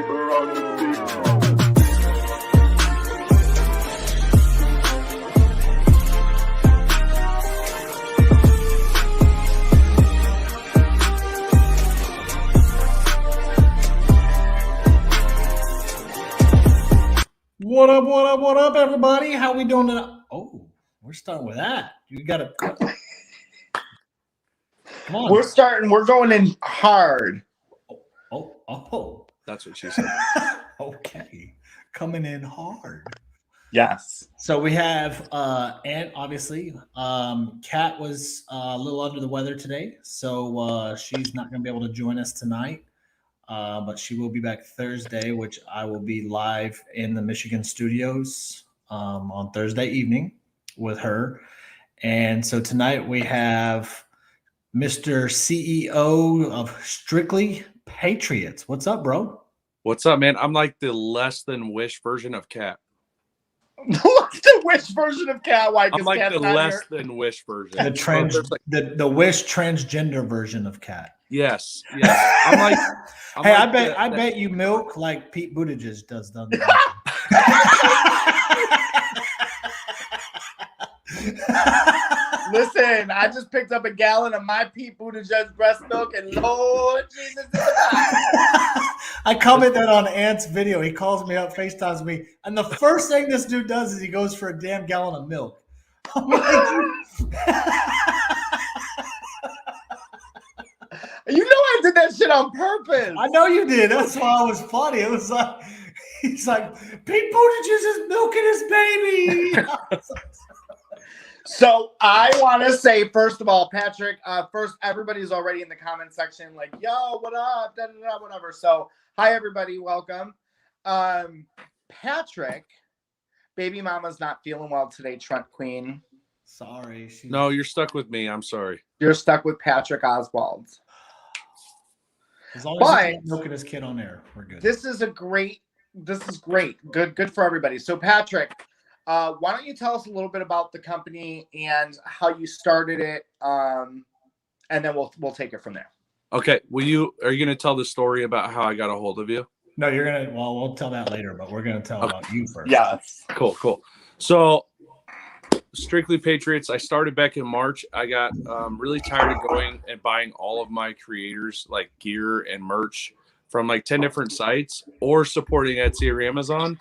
What up, what up, what up, everybody? How we doing tonight? Oh, we're starting with that. You got to come on. We're going in hard. Oh. That's what she said. Okay. Coming in hard. Yes. So we have Aunt, obviously. Kat was a little under the weather today, so she's not going to be able to join us tonight. But she will be back Thursday, which I will be live in the Michigan studios on Thursday evening with her. And so tonight we have Mr. CEO of Strictly Patriots. What's up, bro? What's up, man? I'm like the less than Wish version of Cat. The Wish version of Cat. Why? I'm like the less than Wish version. The Wish transgender version of Cat. Yes. I'm like. Hey, I bet you milk like Pete Buttigieg does. Listen, I just picked up a gallon of my Pete Buttigieg breast milk, and Lord Jesus. I commented on Ant's video. He calls me up, FaceTimes me, and the first thing this dude does is he goes for a damn gallon of milk. I'm like, you know I did that shit on purpose. I know you did. That's why it was funny. It was like, he's like, Pete Buttigieg is milking his baby. So I want to say, first of all, Patrick, first, everybody's already in the comment section like, yo, what up, whatever. So hi, everybody. Welcome. Patrick, baby mama's not feeling well today, Trent Queen. Sorry. No, you're stuck with me. I'm sorry. You're stuck with Patrick Oswald. As long as he's milking his kid on air, we're good. This is great. Good for everybody. So Patrick, why don't you tell us a little bit about the company and how you started it, and then we'll take it from there. Okay. Are you going to tell the story about how I got a hold of you? No, you're going to. Well, we'll tell that later, but we're going to tell about you first. Yes. Cool. So, Strictly Patriots, I started back in March. I got really tired of going and buying all of my creators like gear and merch from like 10 different sites or supporting Etsy or Amazon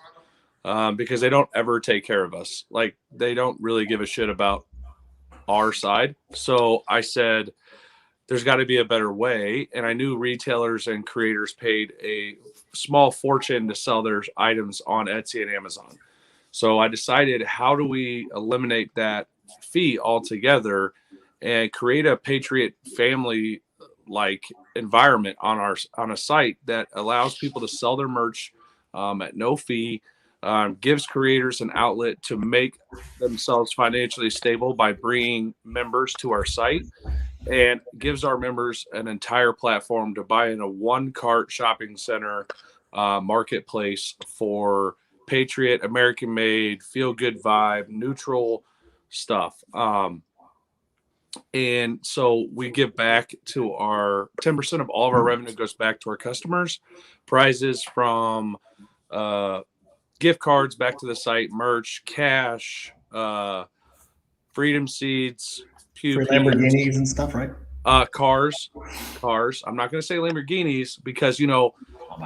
because they don't ever take care of us. Like they don't really give a shit about our side. So I said, there's got to be a better way. And I knew retailers and creators paid a small fortune to sell their items on Etsy and Amazon. So I decided, how do we eliminate that fee altogether and create a Patriot family like environment on a site that allows people to sell their merch at no fee, gives creators an outlet to make themselves financially stable by bringing members to our site, and gives our members an entire platform to buy in a one-cart shopping center marketplace for Patriot, American-made, feel-good vibe, neutral stuff. And so we give back to our 10% of all of our revenue goes back to our customers. Prizes from gift cards back to the site, merch, cash, freedom seeds, for Lamborghinis and stuff, right? Cars. I'm not going to say Lamborghinis because, you know,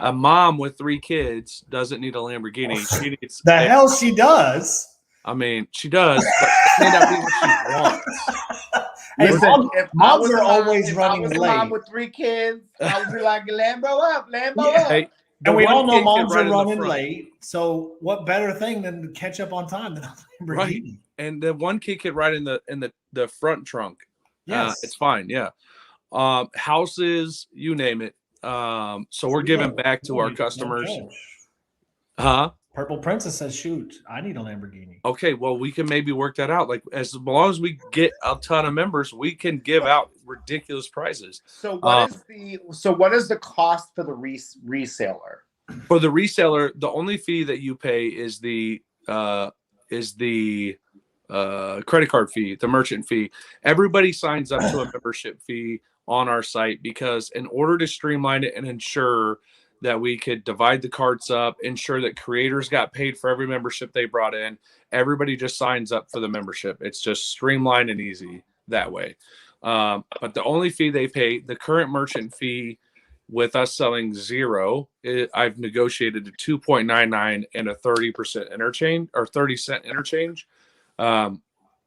a mom with 3 kids doesn't need a Lamborghini. She needs hell she does. I mean, she does, but it may not be what she wants. Hey, moms are always running late. Mom with 3 kids, I would be like, Lambo up. Hey, and we all know moms are running late. So what better thing than to catch up on time than a Lamborghini? Right. And the one kid could ride in the front trunk. Yes, it's fine. Yeah. Houses, you name it. So we're giving back to our customers. Huh? Purple Princess says, shoot, I need a Lamborghini. Okay, well, we can maybe work that out. Like, as long as we get a ton of members, we can give out ridiculous prizes. So what is the cost for the reseller? For the reseller, the only fee that you pay is the credit card fee, the merchant fee. Everybody signs up to a membership fee on our site because in order to streamline it and ensure that we could divide the carts up, ensure that creators got paid for every membership they brought in. Everybody just signs up for the membership. It's just streamlined and easy that way. But the only fee they pay, the current merchant fee with us selling zero, I've negotiated a 2.99 and a 30% interchange or 30-cent interchange.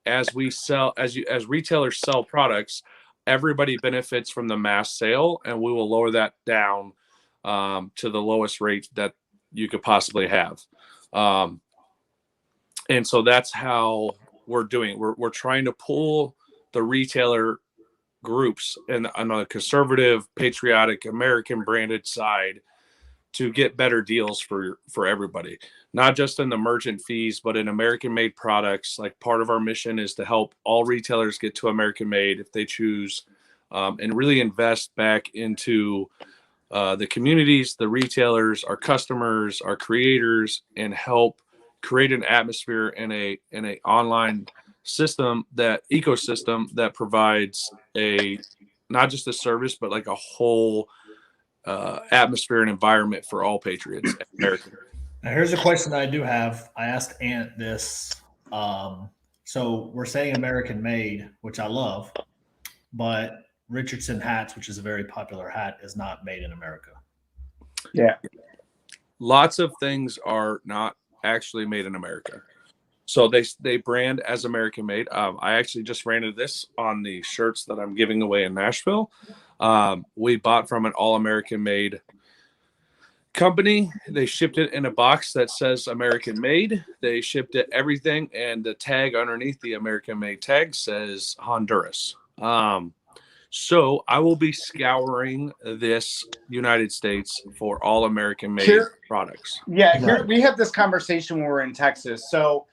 As retailers sell products, everybody benefits from the mass sale, and we will lower that down to the lowest rate that you could possibly have. And so that's how we're doing. We're trying to pull the retailer groups and on a conservative, patriotic, American branded side to get better deals for everybody, not just in the merchant fees, but in American made products. Like, part of our mission is to help all retailers get to American made if they choose, and really invest back into the communities, the retailers, our customers, our creators, and help create an atmosphere in a online ecosystem that provides not just a service, but like a whole atmosphere and environment for all patriots. American. Now, here's a question that I do have. I asked Ant this. So we're saying American made, which I love, but Richardson hats, which is a very popular hat, is not made in America. Yeah. Lots of things are not actually made in America. So they brand as American made. I actually just ran into this on the shirts that I'm giving away in Nashville. We bought from an all-American made company. They shipped it in a box that says American made. They shipped it everything, and the tag underneath the American made tag says Honduras. So I will be scouring this United States for all American made products. Yeah, here we had this conversation when we were in Texas. So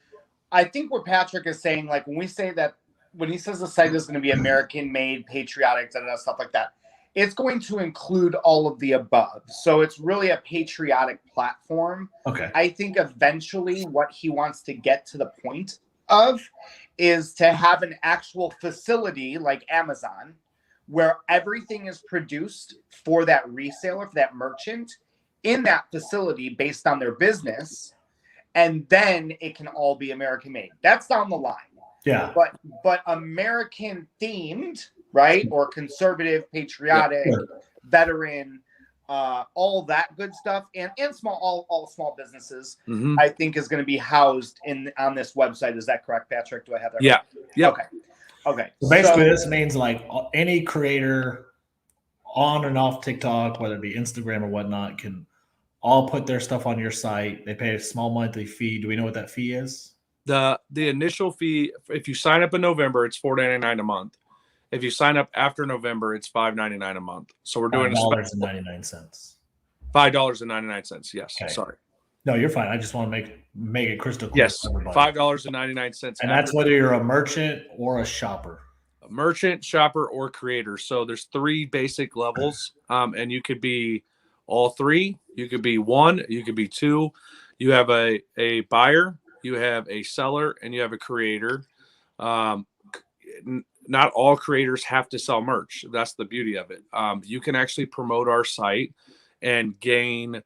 I think what Patrick is saying, like when he says the site is going to be American made, patriotic, stuff like that, it's going to include all of the above. So it's really a patriotic platform. Okay. I think eventually what he wants to get to the point of is to have an actual facility like Amazon where everything is produced for that reseller, for that merchant in that facility based on their business. And then it can all be American made. That's down the line. Yeah. But American themed, right? Or conservative, patriotic, veteran, all that good stuff, and small, all small businesses, I think is going to be housed on this website. Is that correct, Patrick? Do I have that? Yeah. Right? Yeah. Okay. So basically, this means like any creator on and off TikTok, whether it be Instagram or whatnot, can all put their stuff on your site. They pay a small monthly fee. Do we know what that fee is? The initial fee, if you sign up in November, it's $4.99 a month. If you sign up after November, it's $5.99 a month. So we're doing $5.99. $5.99. Yes. Okay. Sorry. No, you're fine. I just want to make it crystal clear. Yes. $5.99. And that's whether you're a merchant or a shopper. A merchant, shopper, or creator. So there's 3 basic levels. And you could be all 3. You could be 1. You could be 2. You have a buyer, you have a seller, and you have a creator. Not all creators have to sell merch. That's the beauty of it. You can actually promote our site and gain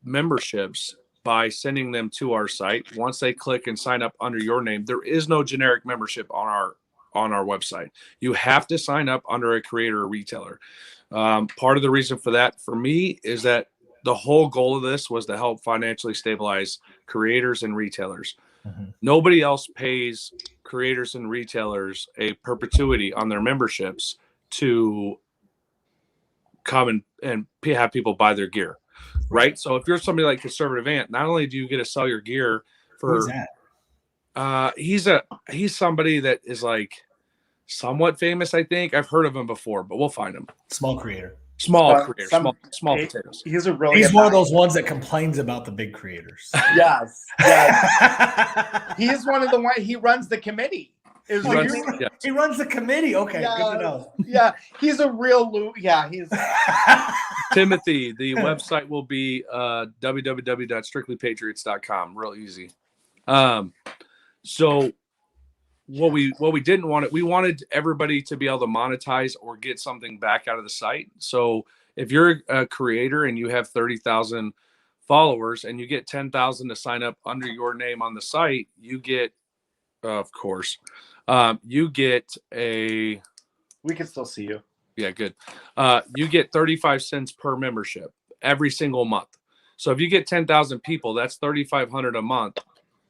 memberships by sending them to our site. Once they click and sign up under your name, there is no generic membership on our website. You have to sign up under a creator or retailer. Part of the reason for that for me is that the whole goal of this was to help financially stabilize creators and retailers. Nobody else pays creators and retailers a perpetuity on their memberships to come and have people buy their gear, right? So if you're somebody like Conservative Ant, not only do you get to sell your gear for, who's that? He's somebody that is like somewhat famous. I think I've heard of him before, but we'll find him. Small creator. Small potatoes. He's one of those ones that complains about the big creators. Yes. He's one of the ones. He runs the committee. He runs the committee. Okay, good to know. Yeah, he's a real. Yeah, he's Timothy. The website will be www.strictlypatriots.com. Real easy. So what we didn't want we wanted everybody to be able to monetize or get something back out of the site. So If you're a creator and you have 30,000 followers and you get 10,000 to sign up under your name on the site, you get, of course, you get a. We can still see you. Yeah, good. You get 35 cents per membership every single month. So if you get 10,000 people, that's 3,500 a month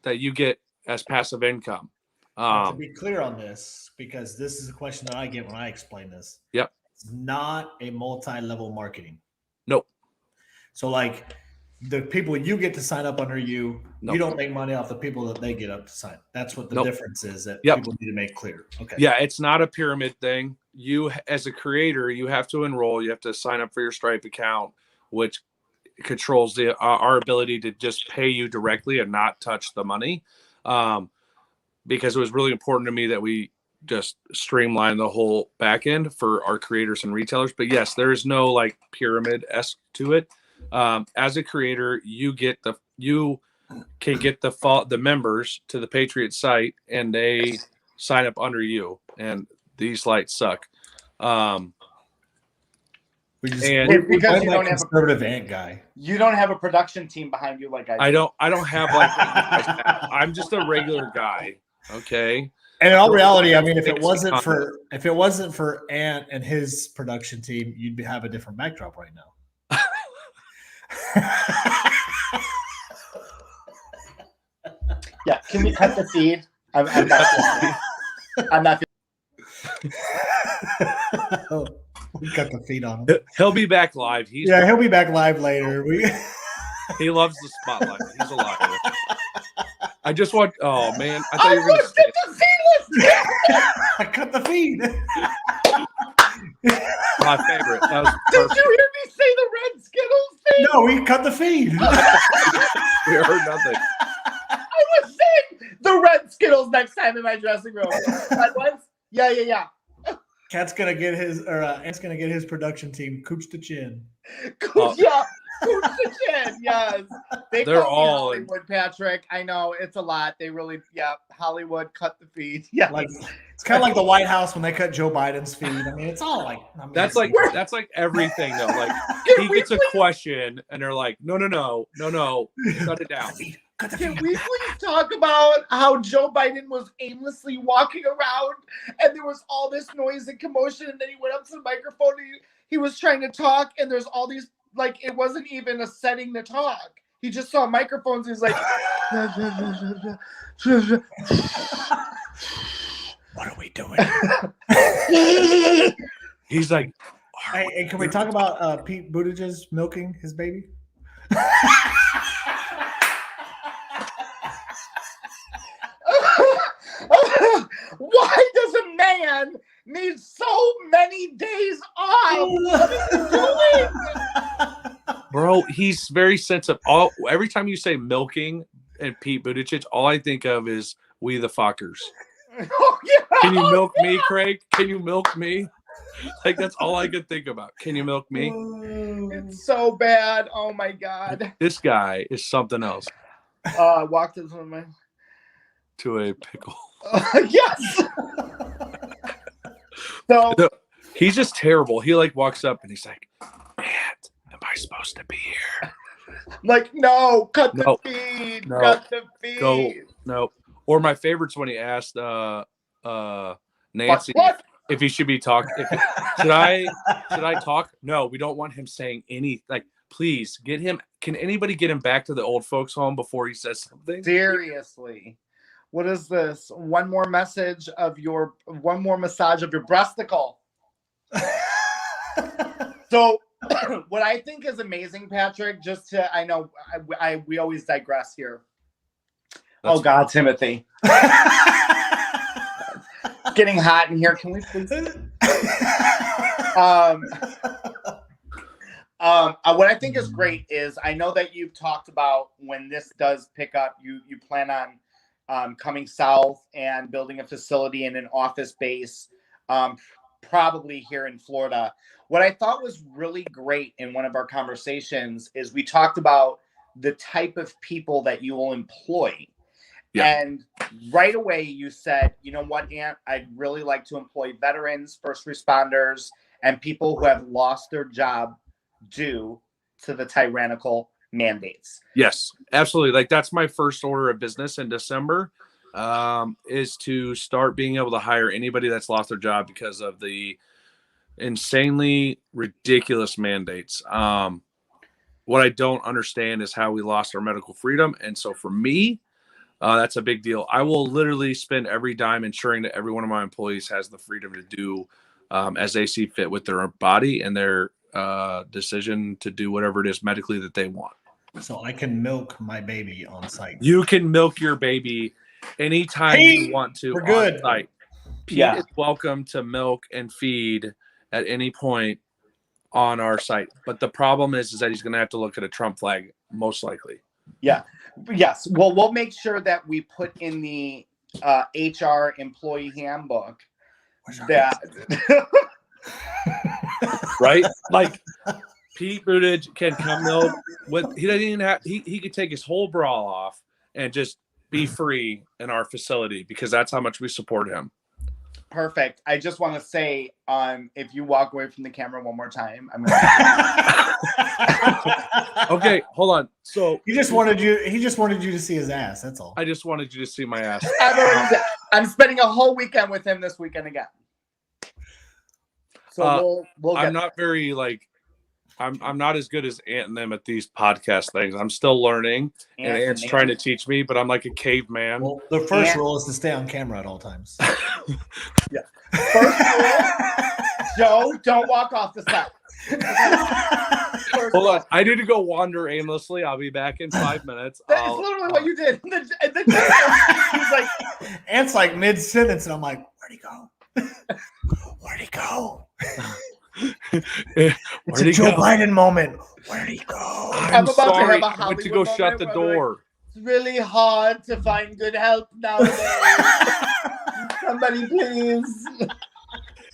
that you get as passive income. To be clear on this, because this is a question that I get when I explain this. Yep. It's not a multi-level marketing. Nope. So like the people you get to sign up under you, Nope. you don't make money off the people that they get up to sign. That's what the Nope. difference is that Yep. people need to make clear. Okay. Yeah, it's not a pyramid thing. You, as a creator, you have to enroll. You have to sign up for your Stripe account, which controls our ability to just pay you directly and not touch the money. Because it was really important to me that we just streamline the whole back end for our creators and retailers. But yes, there is no like pyramid-esque to it. As a creator, you can get the members to the Patriot site and they sign up under you. And these lights suck. Because you don't have a conservative ant guy. You don't have a production team behind you like I do. I don't have like I'm just a regular guy. Okay. And in all reality, I mean, if it wasn't for Ant and his production team, you'd have a different backdrop right now. Yeah, can we cut the feed? I'm not. We cut the feed on him. He'll be back live. He'll be back live later. He loves the spotlight. He's a liar. I just want. Oh man, I thought you were going to say I cut the feed. My favorite. That was Did you hear me say the red Skittles thing? No, we cut the feed. We heard nothing. I was saying the red Skittles next time in my dressing room. Yeah. Cat's gonna get Ant's gonna get his production team cooch to chin. Yeah. Cooch to chin, yes. They're all Hollywood, Patrick. I know it's a lot. They really, Hollywood cut the feed. Yeah, like it's kind of like the White House when they cut Joe Biden's feed. I mean, it's all like that's like everything though. Like he gets a question and they're like, no, shut it down. Can we please talk about how Joe Biden was aimlessly walking around and there was all this noise and commotion, and then he went up to the microphone and he was trying to talk, and there's all these, like, it wasn't even a setting to talk. He just saw microphones. He's like, what are we doing? He's like, hey, can we talk about Pete Buttigieg milking his baby? Why does a man need so many days off? What is he doing? Bro, he's very sensitive. Every time you say milking and Pete Buttigieg, all I think of is We the Fockers. Oh, yeah. Can you milk me, Craig? Can you milk me? Like, that's all I could think about. Can you milk me? It's so bad. Oh my God. This guy is something else. Walked into my To a pickle. yes. So he's just terrible. He like walks up and he's like, "Man, am I supposed to be here?" Like, no, cut the feed. No. Cut the feed. Go. No. Or my favorite's when he asked Nancy if he should be talking. Should I talk? No, we don't want him saying any. Like, please get him. Can anybody get him back to the old folks home before he says something? Seriously. What is this? One more massage of your breasticle. So what I think is amazing, Patrick, we always digress here. Oh God, Timothy. It's getting hot in here. Can we please? What I think is great is I know that you've talked about when this does pick up, you plan on coming south and building a facility in an office base, probably here in Florida. What I thought was really great in one of our conversations is we talked about the type of people that you will employ. Yeah. And right away you said, you know what, Ant, I'd really like to employ veterans, first responders, and people who have lost their job due to the tyrannical mandates. Yes, absolutely. Like that's my first order of business in December, is to start being able to hire anybody that's lost their job because of the insanely ridiculous mandates. What I don't understand is how we lost our medical freedom. And so for me, that's a big deal. I will literally spend every dime ensuring that every one of my employees has the freedom to do as they see fit with their body and their decision to do whatever it is medically that they want. So I can milk my baby on site. You can milk your baby anytime you want to we're good. on site. Pete Yeah. is welcome to milk and feed at any point on our site. But the problem is that he's going to have to look at a Trump flag, most likely. Yeah. Yes. Well, we'll make sure that we put in the HR employee handbook that Right? Like Pete Buttigieg can come milk with, he doesn't even have, he could take his whole bra off and just be free in our facility because that's how much we support him. perfect. I just want to say, if you walk away from the camera one more time, I'm Okay, hold on. So He just wanted you to see his ass. That's all. I just wanted you to see my ass. I'm spending a whole weekend with him this weekend again. So we'll get I'm not very like I'm not as good as Ant and them at these podcast things. I'm still learning, and Ant's trying to teach me, but I'm like a caveman. Well, the first rule is to stay on camera at all times. Yeah. First rule, Joe, don't walk off the set. Hold on. I need to go wander aimlessly. I'll be back in 5 minutes. That's literally what you did. He's like, Ant's like mid sentence, and I'm like, where'd he go? Where'd he go? It's a Joe Biden moment. Where'd he go? I'm about sorry. to have a I went to go Hollywood shut the moment where door. it's really hard to find good help nowadays. Somebody please.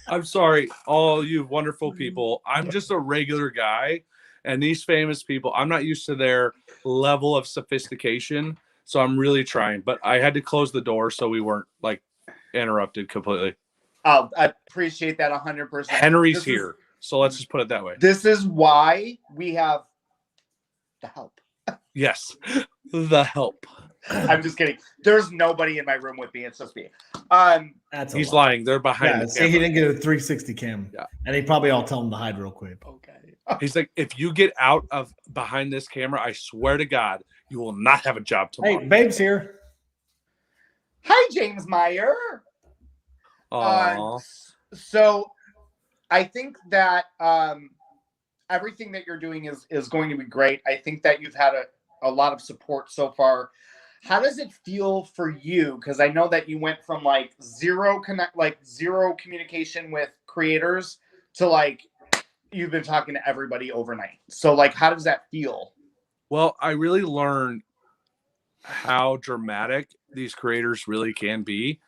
I'm sorry, all you wonderful people. I'm just a regular guy, and these famous people, I'm not used to their level of sophistication, so I'm really trying. But I had to close the door so we weren't like interrupted completely. Oh, I appreciate that 100%. Henry's here, so let's just put it that way. This is why we have the help. Yes, the help. I'm just kidding. There's nobody in my room with me. It's just me. That's He's lying. They're behind the see, camera. he didn't get a 360 cam. Yeah. And he probably all tell him to hide real quick. Okay. He's like, if you get out of behind this camera, I swear to God, you will not have a job tomorrow. Hey, babe's here. Hi, James Meyer. Aww. So I think that everything that you're doing is going to be great. I think that you've had a lot of support so far. How does it feel for you? Because I know that you went from zero communication with creators to you've been talking to everybody overnight. So how does that feel? Well, I really learned how dramatic these creators really can be.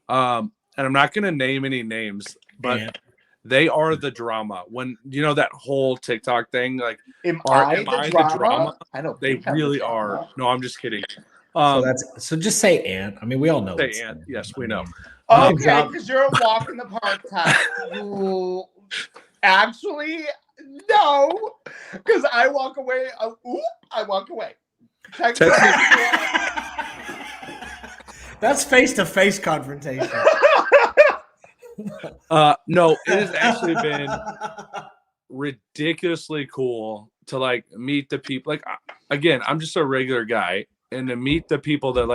And I'm not going to name any names, but they are the drama. When that whole TikTok thing, am I the drama? I don't. They really are. No, I'm just kidding. So just say Ant. I mean, we all know. Say Ant. Yes, we know. Okay, because you're a walk in the park type. Actually, no, because I walk away. I walk away. That's face-to-face confrontation. No, it has actually been ridiculously cool to meet the people. Again, I'm just a regular guy, and to meet the people that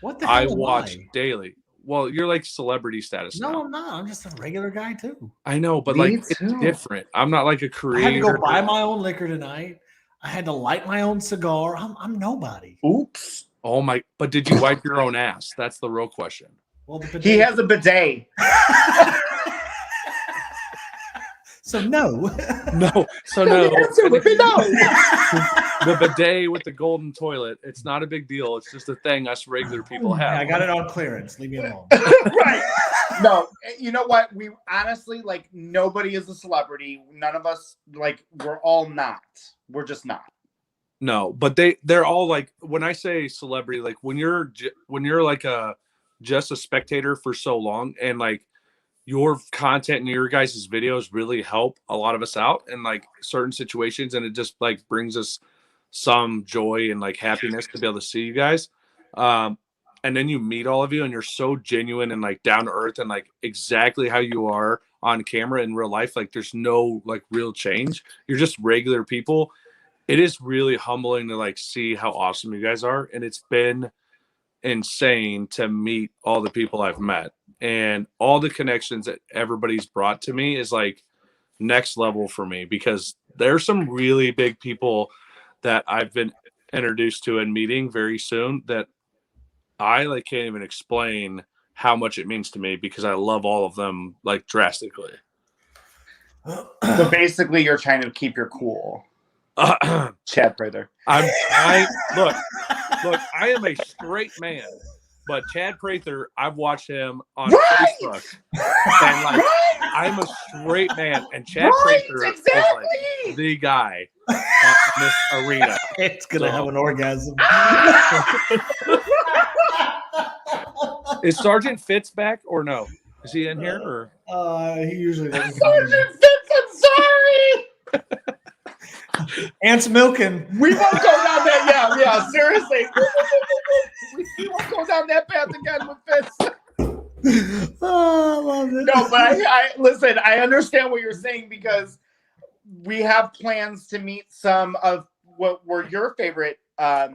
what the hell I watch daily. Well, you're celebrity status. No, now. I'm not. I'm just a regular guy too. I know, but it's different. I'm not like a creator. I had to go buy my own liquor tonight. I had to light my own cigar. I'm nobody. Oops. Oh my! But did you wipe your own ass? That's the real question. Well, he has a bidet. So no. No. So no. No. The bidet with the golden toilet. It's not a big deal. It's just a thing us regular people have. I got it on clearance. Leave me alone. Right. No, you know what? We honestly nobody is a celebrity. None of us we're all not. We're just not. No, but they're all when I say celebrity, when you're just a spectator for so long and your content and your guys' videos really help a lot of us out in like certain situations, and it just like brings us some joy and like happiness to be able to see you guys. And then you meet all of you and you're so genuine and like down to earth and like exactly how you are on camera in real life. Like there's no like real change. You're just regular people. It is really humbling to like see how awesome you guys are. And it's been insane to meet all the people I've met, and all the connections that everybody's brought to me is like next level for me, because there's some really big people that I've been introduced to and meeting very soon that I like can't even explain how much it means to me, because I love all of them like drastically. So basically, you're trying to keep your cool, Chad Prather. Look, I am a straight man, but Chad Prather, I've watched him on Facebook, and like I'm a straight man, and Chad Prather is like the guy in this arena. It's gonna have an orgasm. Is Sergeant Fitz back or no? Is he in here or? He usually doesn't. Sergeant Fitz, I'm sorry. Aunt's milking. We won't go down that. Yeah. Seriously, we won't go down that path again with Fitz. Oh, I love it. No, but I listen. I understand what you're saying, because we have plans to meet some of what were your favorite, not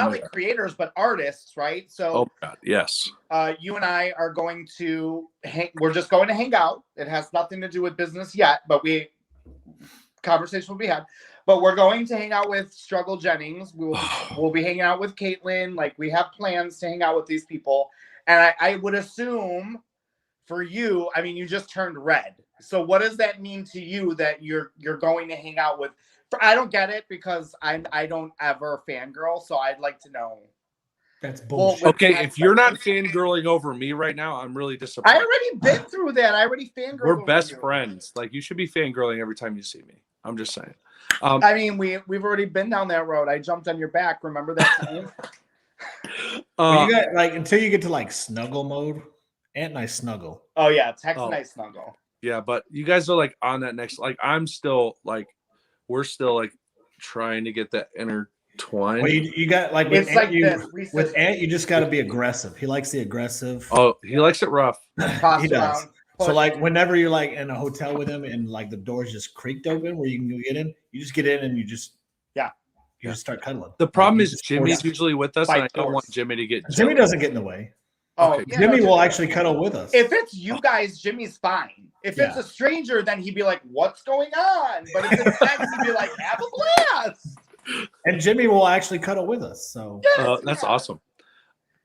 only creators but artists, right? So, oh God, yes. You and I are going to we're just going to hang out. It has nothing to do with business yet, but conversation will be had. But we're going to hang out with Struggle Jennings. We'll be hanging out with Caitlin. Like, we have plans to hang out with these people. And I would assume for you, I mean, you just turned red. So what does that mean to you that you're going to hang out with? I don't get it, because I don't ever fangirl. So I'd like to know. That's bullshit. Okay, if you're not fangirling over me right now, I'm really disappointed. I already been through that. I already fangirled. We're best friends. Like, you should be fangirling every time you see me. I'm just saying. I mean, we've already been down that road. I jumped on your back. Remember that time? Well, you got like until you get to like snuggle mode. Aunt and I snuggle. Oh yeah, text and I snuggle. Yeah, but you guys are like on that next. Like, I'm still like, we're still like trying to get that intertwined. Well, you got like it's like this. With Aunt, you just got to be aggressive. He likes the aggressive. Oh, he likes it rough. He does. So like whenever you're like in a hotel with him and like the doors just creaked open where you can get in, you just get in and you just just start cuddling. The problem is Jimmy's usually with us, and I don't want Jimmy to get. Jimmy doesn't get in the way. Oh, okay. yeah, Jimmy will actually cuddle with us. If it's you guys, Jimmy's fine. If it's a stranger, then he'd be like, "What's going on?" But if it's X, he'd be like, "Have a blast." And Jimmy will actually cuddle with us. So that's awesome.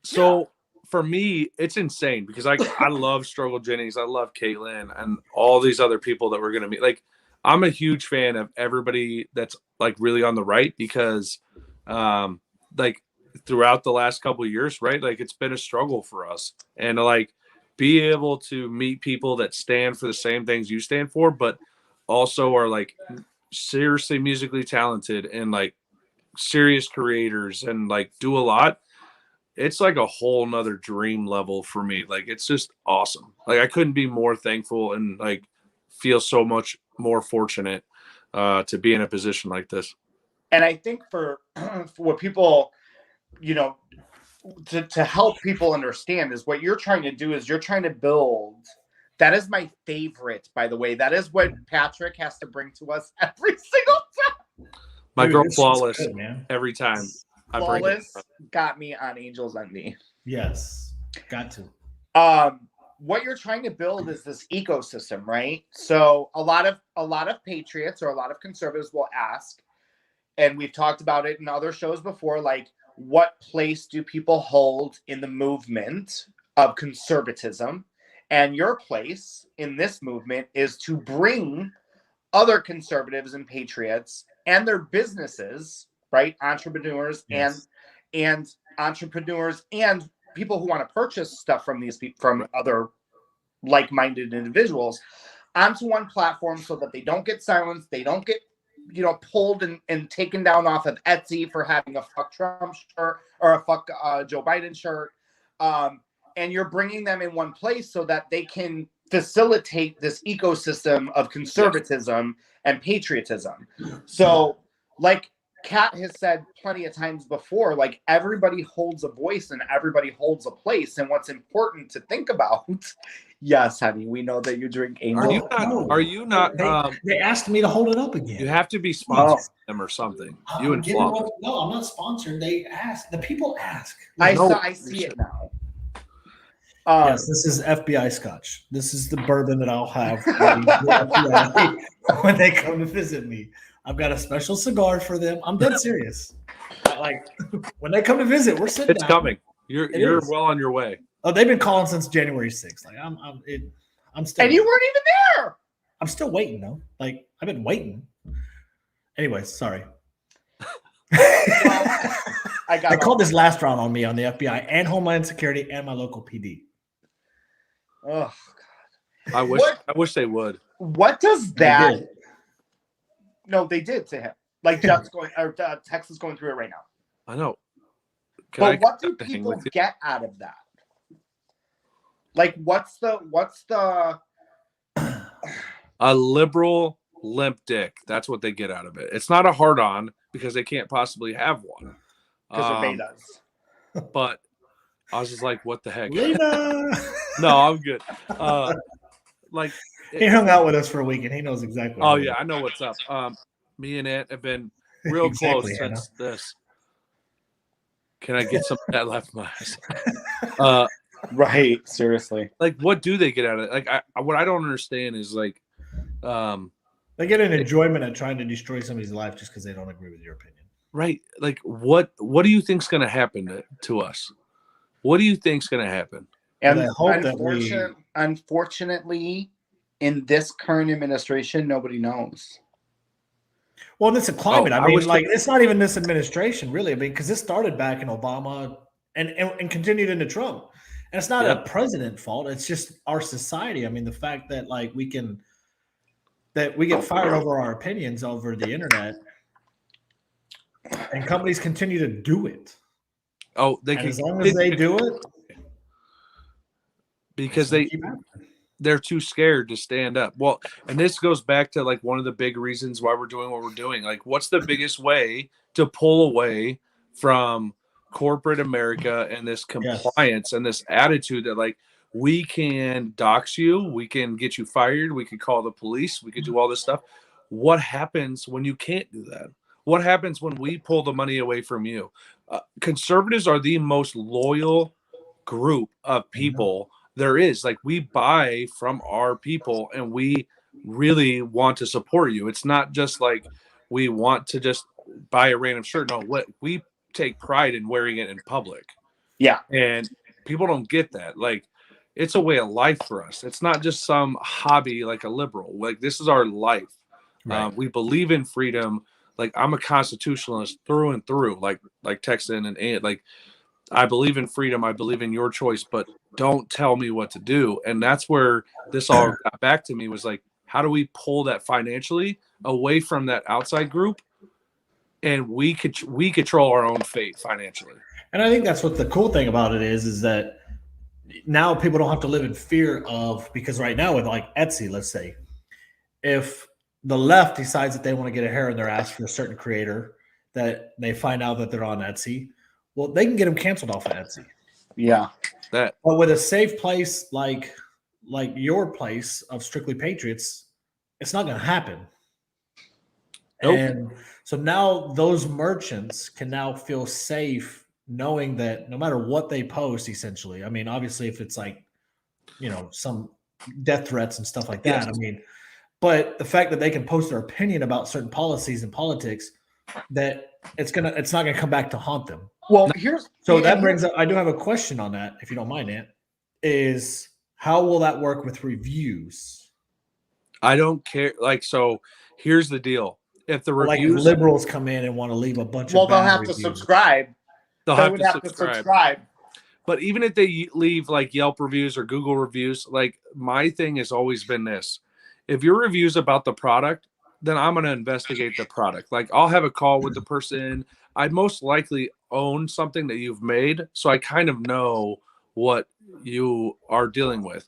So for me, it's insane, because I love Struggle Jennings, I love Caitlin, and all these other people that we're gonna meet. Like, I'm a huge fan of everybody that's like really on the right, because like throughout the last couple of years, right? Like, it's been a struggle for us, and to like be able to meet people that stand for the same things you stand for, but also are like seriously musically talented and like serious creators and like do a lot. It's like a whole nother dream level for me. Like, it's just awesome. Like, I couldn't be more thankful and like feel so much more fortunate to be in a position like this. And I think for what people, to help people understand is what you're trying to do is you're trying to build. That is my favorite, by the way. That is what Patrick has to bring to us every single time. My girl Flawless every time. Flawless got me on Angels Envy. Yes, got to. What you're trying to build is this ecosystem, right? So a lot of patriots or a lot of conservatives will ask, and we've talked about it in other shows before, like, what place do people hold in the movement of conservatism? And your place in this movement is to bring other conservatives and patriots and their businesses, right? Entrepreneurs and entrepreneurs and people who want to purchase stuff from these people, from other like-minded individuals, onto one platform so that they don't get silenced, they don't get pulled and taken down off of Etsy for having a fuck Trump shirt or a fuck Joe Biden shirt. And you're bringing them in one place so that they can facilitate this ecosystem of conservatism and patriotism. So, like Kat has said plenty of times before, like everybody holds a voice and everybody holds a place. And what's important to think about, yes, honey, we know that you drink Angel. Are you not? They asked me to hold it up again. You have to be sponsored them or something. You and Flop. No, I'm not sponsored. They ask. The people ask. I see it now. Yes, this is FBI Scotch. This is the bourbon that I'll have when they come to visit me. I've got a special cigar for them. I'm dead serious. Like when they come to visit, we're sitting. It's down. Coming. You're well on your way. Oh, they've been calling since January 6th. Like I'm still. And you weren't even there. I'm still waiting though. Like I've been waiting. Anyways, sorry. They called this last round on me on the FBI and Homeland Security and my local PD. Oh God! I wish they would. What does that? No, they did to him. Like Jeff's going, or Texas going through it right now. I know. But what do people get out of that? Like, what's the? A liberal limp dick. That's what they get out of it. It's not a hard on because they can't possibly have one. Because they're betas. But I was just like, what the heck? No, I'm good. He hung out with us for a week and he knows exactly. Oh yeah, I know what's up. Me and Aunt have been real Exactly, close since this. Can I get some of that left in my eyes? Right, seriously. Like, what do they get out of it? Like, what I don't understand is like, they get an enjoyment at trying to destroy somebody's life just because they don't agree with your opinion. Right? Like, what do you think's going to happen to us? What do you think's going to happen? And unfortunately, in this current administration, nobody knows. Well, it's a climate. It's not even this administration, really. I mean, because this started back in Obama and continued into Trump. And it's not a president fault. It's just our society. I mean, the fact that we get fired over our opinions over the internet, and companies continue to do it. Oh, as long as they do it, because they're too scared to stand up. Well, and this goes back to like one of the big reasons why we're doing what we're doing. Like, what's the biggest way to pull away from corporate America and this compliance and this attitude that like we can dox you, we can get you fired, we could call the police, we could do all this stuff. What happens when you can't do that? What happens when we pull the money away from you? Conservatives are the most loyal group of people there is. Like, we buy from our people and we really want to support you. It's not just like we want to just buy a random shirt. No, we take pride in wearing it in public. Yeah. And people don't get that. Like, it's a way of life for us. It's not just some hobby like a liberal. Like, this is our life. Right. We believe in freedom. Like, I'm a constitutionalist through and through, like Texan and like, I believe in freedom. I believe in your choice, but don't tell me what to do. And that's where this all got back to me, was like, how do we pull that financially away from that outside group? And we control our own fate financially. And I think that's what the cool thing about it is that now people don't have to live in fear of, because right now with like Etsy, let's say, if the left decides that they want to get a hair in their ass for a certain creator that they find out that they're on Etsy, well, they can get them canceled off of Etsy. Yeah. But with a safe place like your place of Strictly Patriots, it's not going to happen. Nope. And so now those merchants can now feel safe knowing that no matter what they post, essentially, I mean, obviously if it's like, some death threats and stuff like that, I mean, but the fact that they can post their opinion about certain policies and politics, that it's not gonna come back to haunt them. Well, that brings up, I do have a question on that, if you don't mind, Ant, is how will that work with reviews? I don't care. Like, so here's the deal. If the reviews, liberals come in and want to leave a bunch of they'll have to subscribe. They'll have to subscribe. But even if they leave like Yelp reviews or Google reviews, like, my thing has always been this: if your reviews about the product, then I'm going to investigate the product. Like, I'll have a call with the person. I'd most likely own something that you've made, so I kind of know what you are dealing with.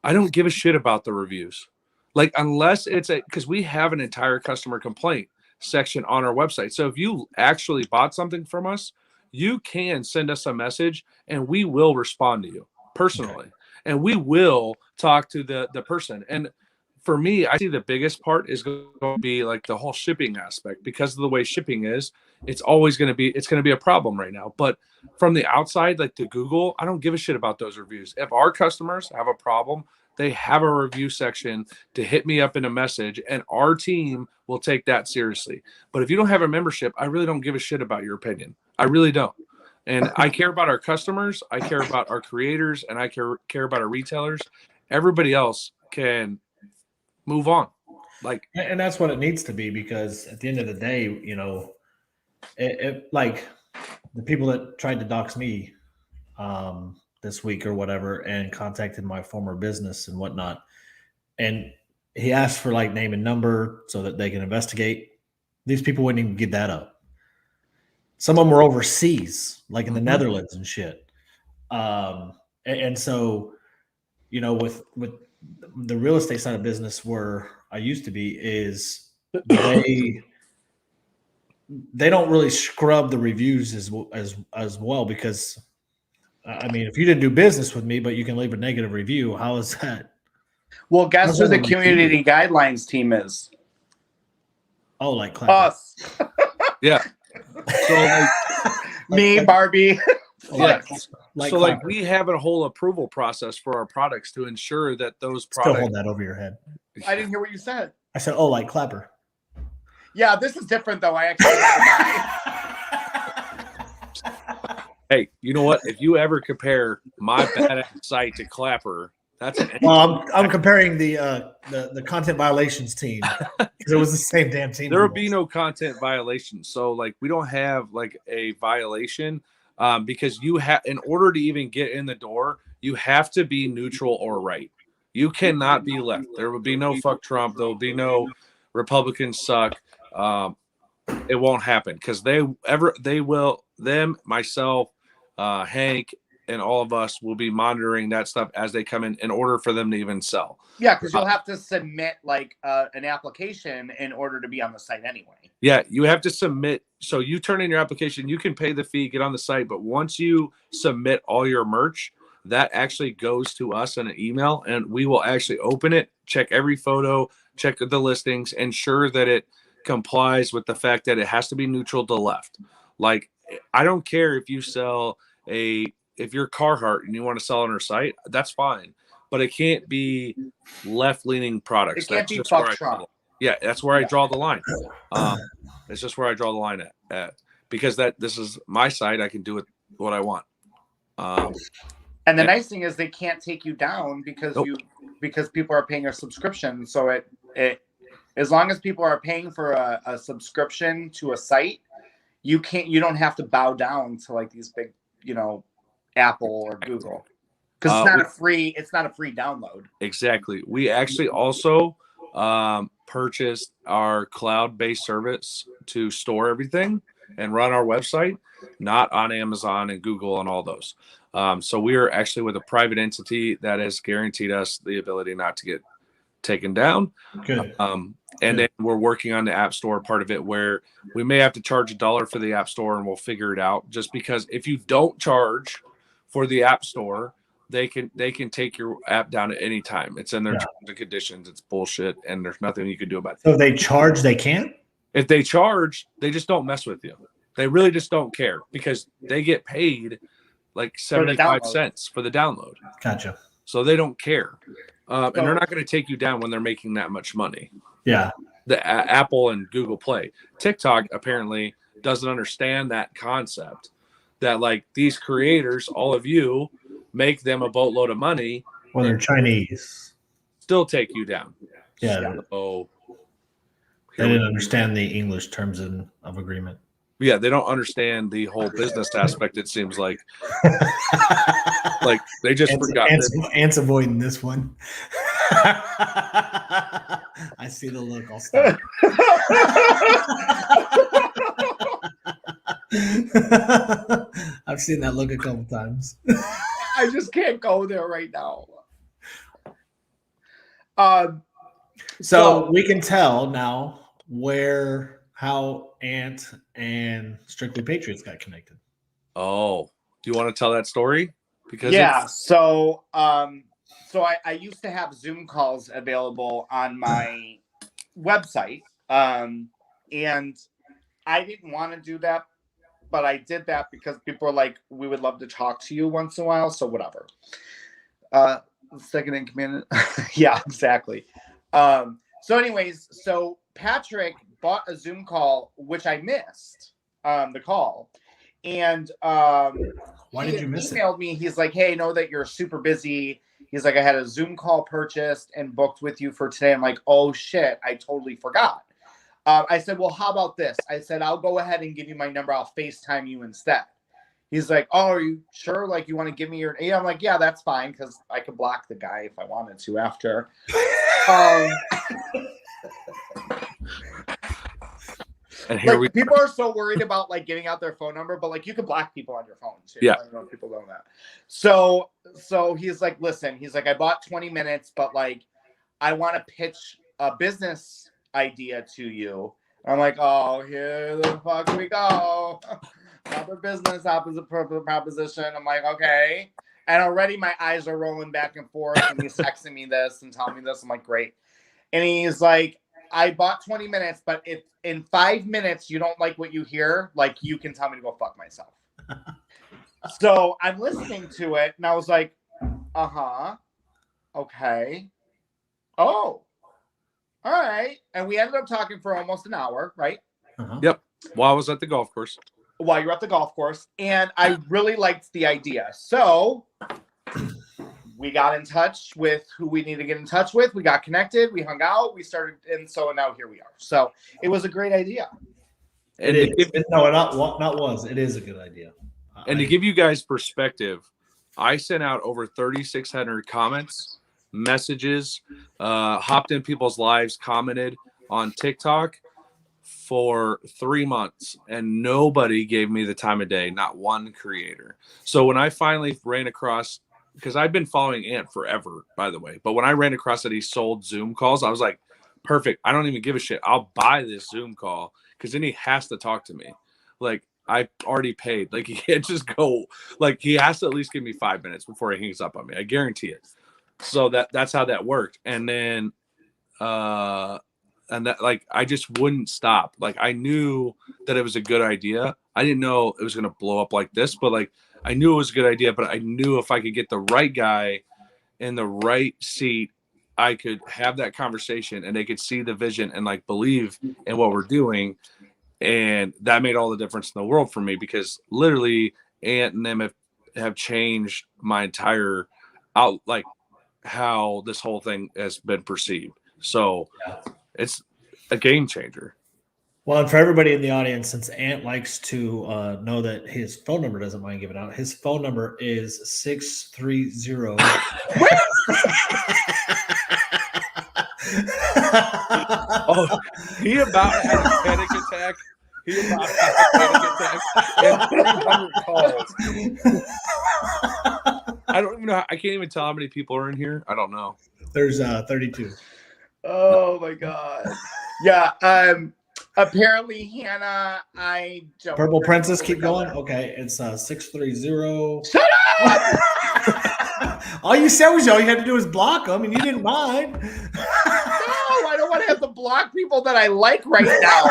I don't give a shit about the reviews. Like, unless it's because we have an entire customer complaint section on our website. So if you actually bought something from us, you can send us a message and we will respond to you personally. And we will talk to the person. And for me, I see the biggest part is going to be like the whole shipping aspect, because of the way shipping is. It's always going to be a problem right now. But from the outside, like to Google, I don't give a shit about those reviews. If our customers have a problem, they have a review section to hit me up in a message, and our team will take that seriously. But if you don't have a membership, I really don't give a shit about your opinion. I really don't. And I care about our customers, I care about our creators, and I care about our retailers. Everybody else can move on. Like, and that's what it needs to be, because at the end of the day, you know, it like the people that tried to dox me this week or whatever and contacted my former business and whatnot, and he asked for like name and number so that they can investigate. These people wouldn't even give that up. Some of them were overseas, like in the Netherlands and shit. And so, you know, with the real estate side of business where I used to be, is they don't really scrub the reviews as well, because I mean, if you didn't do business with me, but you can leave a negative review, how is that? Well, guess Those who are the the community guidelines team is? Oh, like Clapper. Us. yeah. So Me, Barbie. yeah. Like So like Clapper. we have a whole approval process for our products to ensure that those Still products. hold that over your head. I didn't hear what you said. I said, oh, like Clapper. Yeah, this is different though. I actually. Hey, you know what? If you ever compare my badass site to Clapper, that's an Well, I'm comparing the content violations team, because it was the same damn team. there will be no content violations. So like we don't have like a violation because you have, in order to even get in the door, you have to be neutral or right. You cannot be left. There will be no fuck Trump. There will be no Republicans suck. It won't happen, because myself, Hank, and all of us will be monitoring that stuff as they come in order for them to even sell. Yeah, because you'll have to submit like an application in order to be on the site anyway. Yeah, you have to submit. So you turn in your application, you can pay the fee, get on the site, but once you submit all your merch, that actually goes to us in an email, and we will actually open it, check every photo, check the listings, ensure that it complies with the fact that it has to be neutral to left. Like, I don't care if you sell if you're Carhartt and you want to sell on our site, that's fine, but it can't be left-leaning products. It can't That's be just fuck where Trump. yeah, that's where I draw the line. It's just where I draw the line at because this is my site. I can do it what I want. And the nice thing is they can't take you down because Nope. because people are paying a subscription. So it as long as people are paying for a subscription to a site, you don't have to bow down to like these big, Apple or Google, because it's not a free download. Exactly. We actually also purchased our cloud-based service to store everything and run our website, not on Amazon and Google and all those. So we are actually with a private entity that has guaranteed us the ability not to get taken down. Good. And then we're working on the App Store part of it, where we may have to charge $1 for the App Store, and we'll figure it out. Just because if you don't charge for the App Store, they can take your app down at any time. It's in their terms and conditions. It's bullshit, and there's nothing you can do about it. So if they charge, they can't? If they charge, they just don't mess with you. They really just don't care, because they get paid like 75 cents for the download. Gotcha. So they don't care. And they're not going to take you down when they're making that much money. Yeah. The Apple and Google Play. TikTok apparently doesn't understand that concept, that like these creators, all of you, make them a boatload of money. Well, they're Chinese. Still take you down. Yeah. So they didn't understand the English terms of agreement. Yeah, they don't understand the whole business aspect, it seems like. Like they just forgot. Ant's avoiding this one. I see the look. I'll stop. I've seen that look a couple times. I just can't go there right now. So we can tell now how Ant and Strictly Patriots got connected. Oh, do you want to tell that story? Because so I used to have Zoom calls available on my website, and I didn't want to do that, but I did that because people were like, we would love to talk to you once in a while, so whatever. Second in command. Yeah, exactly. So anyways, so Patrick bought a Zoom call, which I missed the call. And why did you miss it? He emailed me. He's like, hey, I know that you're super busy. He's like, I had a Zoom call purchased and booked with you for today. I'm like, oh shit, I totally forgot. I said, well, how about this? I said, I'll go ahead and give you my number. I'll FaceTime you instead. He's like, oh, are you sure? Like, you want to give me your... Yeah, I'm like, yeah, that's fine, because I could block the guy if I wanted to after. And here like, people are so worried about, like, giving out their phone number, but, like, you can block people on your phone, too. Yeah. I don't know if people know that. So he's like, listen, he's like, I bought 20 minutes, but, like, I want to pitch a business idea to you. I'm like, oh, here the fuck we go. Another business proposition. I'm like, okay. And already my eyes are rolling back and forth, and he's texting me this and telling me this. I'm like, great. And he's like, I bought 20 minutes, but if in 5 minutes you don't like what you hear, like, you can tell me to go fuck myself. So I'm listening to it, and I was like, okay. Oh, all right. And we ended up talking for almost an hour, right? Yep. While I was at the golf course. While you're at the golf course. And I really liked the idea. So we got in touch with who we need to get in touch with. We got connected. We hung out. We started. And so now here we are. So it was a great idea. And it is a good idea. And to give you guys perspective, I sent out over 3,600 comments, messages, hopped in people's lives, commented on TikTok for 3 months, and nobody gave me the time of day, not one creator. So when I finally ran across, because I've been following Ant forever, by the way, but when I ran across that he sold Zoom calls, I was like, perfect. I don't even give a shit. I'll buy this Zoom call, because then he has to talk to me. Like, I already paid. Like, he can't just go. Like, he has to at least give me 5 minutes before he hangs up on me. I guarantee it. So that's how that worked. And then like, I just wouldn't stop. Like, I knew that it was a good idea. I didn't know it was going to blow up like this, but, like, I knew it was a good idea, but I knew if I could get the right guy in the right seat, I could have that conversation and they could see the vision and, like, believe in what we're doing. And that made all the difference in the world for me, because literally Ant and them have changed my entire like how this whole thing has been perceived. So it's a game changer. Well, and for everybody in the audience, since Ant likes to know that his phone number doesn't mind giving out, his phone number is 630. Oh, he about had a panic attack. He about had a panic attack and 300 calls. I don't even know. I can't even tell how many people are in here. I don't know. There's 32. Oh my god. Yeah. Apparently, Hannah, I don't. Purple Princess, keep going. Okay, it's 630. Shut up! All you said was all you had to do was block them, and you didn't mind. No, I don't want to have to block people that I like right now.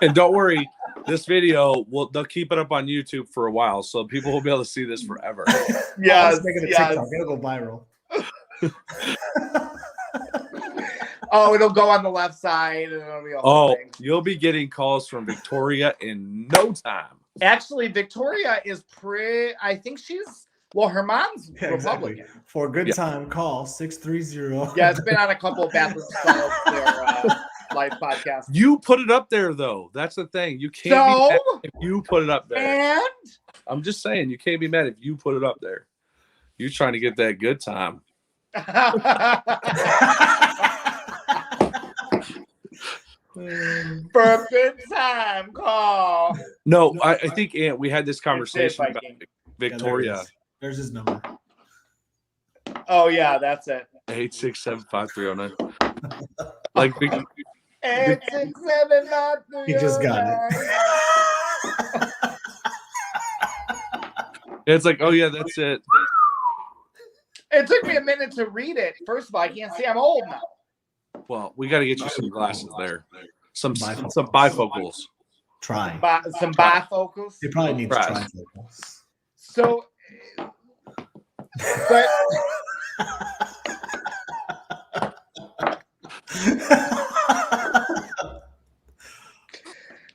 And don't worry, this video they'll keep it up on YouTube for a while, so people will be able to see this forever. Yes, making a TikTok. It'll go viral. Oh, it'll go on the left side, and it'll be a whole thing. You'll be getting calls from Victoria in no time. Actually, Victoria is I think she's. Well, her mom's Republican. Exactly. For a good time, call 630. Yeah, it's been on a couple of Baptist Stalls, their live podcast. You put it up there, though. That's the thing. You can't be mad if you put it up there. And? I'm just saying, you can't be mad if you put it up there. You're trying to get that good time. For a good time, call. No, I think, Ant, we had this conversation about Victoria. There's his number. Oh, yeah, that's it. 867-5309. Like 867-5309. He just got it. it's like, oh yeah, that's it. It took me a minute to read it. First of all, I can't see. I'm old now. Well, we got to get you some glasses there. Some Bifocals. bifocals. Try. Some bifocals. He probably needs Try. trifocals. So, but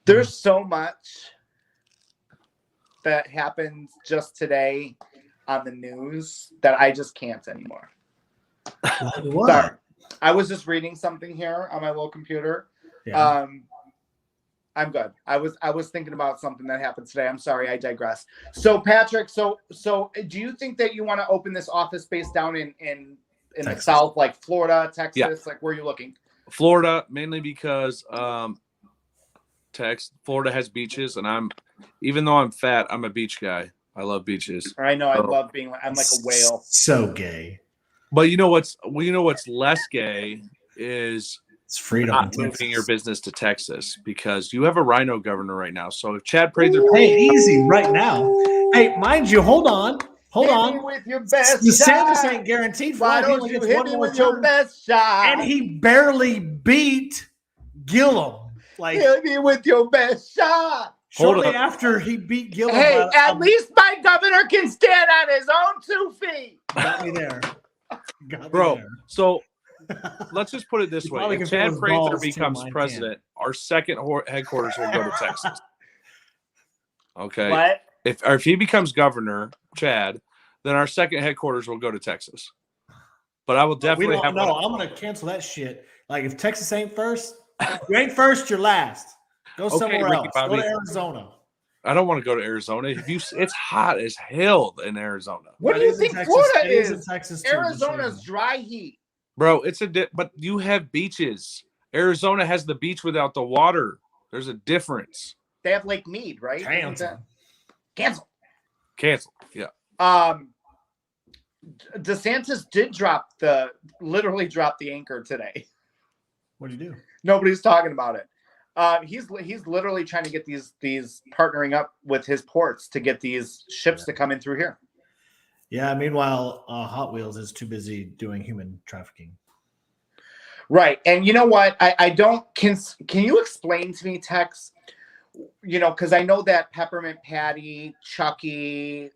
there's so much that happens just today on the news that I just can't anymore. What? Sorry. I was just reading something here on my little computer. Yeah. I'm good. I was thinking about something that happened today. I'm sorry, I digress. So Patrick, so do you think that you want to open this office space down in the South, like Florida, Texas? Yeah. Like, where are you looking? Florida, mainly because Florida has beaches, and even though I'm fat, I'm a beach guy. I love beaches. I know. I love being. I'm like a whale. So gay. But you know what's less gay is It's freedom. not moving your business to Texas, because you have a rhino governor right now. So if Chad Prather, hey, easy right now. Hey, mind you, hold on. Hit me with your best DeSantis shot. ain't guaranteed. Why don't you hit me with your best shot? And he barely beat Gillum. Like, hit me with your best shot. Shortly after he beat Gillum. Hey, at least my governor can stand on his own 2 feet. Got me there. bro. So let's just put it this way: if Chad Prather balls becomes president, our second headquarters will go to Texas. Okay. What? If he becomes governor, Chad, then our second headquarters will go to Texas. But I will definitely have. No, I'm gonna cancel that shit. Like, if Texas ain't first, you ain't first, you're last. Go somewhere else. Bobby. Go to Arizona. I don't want to go to Arizona. It's hot as hell in Arizona. What do you think Florida is? In Texas too, Arizona's dry heat. Bro, but you have beaches. Arizona has the beach without the water. There's a difference. They have Lake Mead, right? Cancel. Yeah. DeSantis did literally drop the anchor today. What did he do? Nobody's talking about it. He's literally trying to get these partnering up with his ports to get these ships to come in through here. Yeah. Meanwhile, Hot Wheels is too busy doing human trafficking. Right. And you know what? I don't. Can you explain to me, Tex? You know, because I know that Peppermint Patty, Chucky,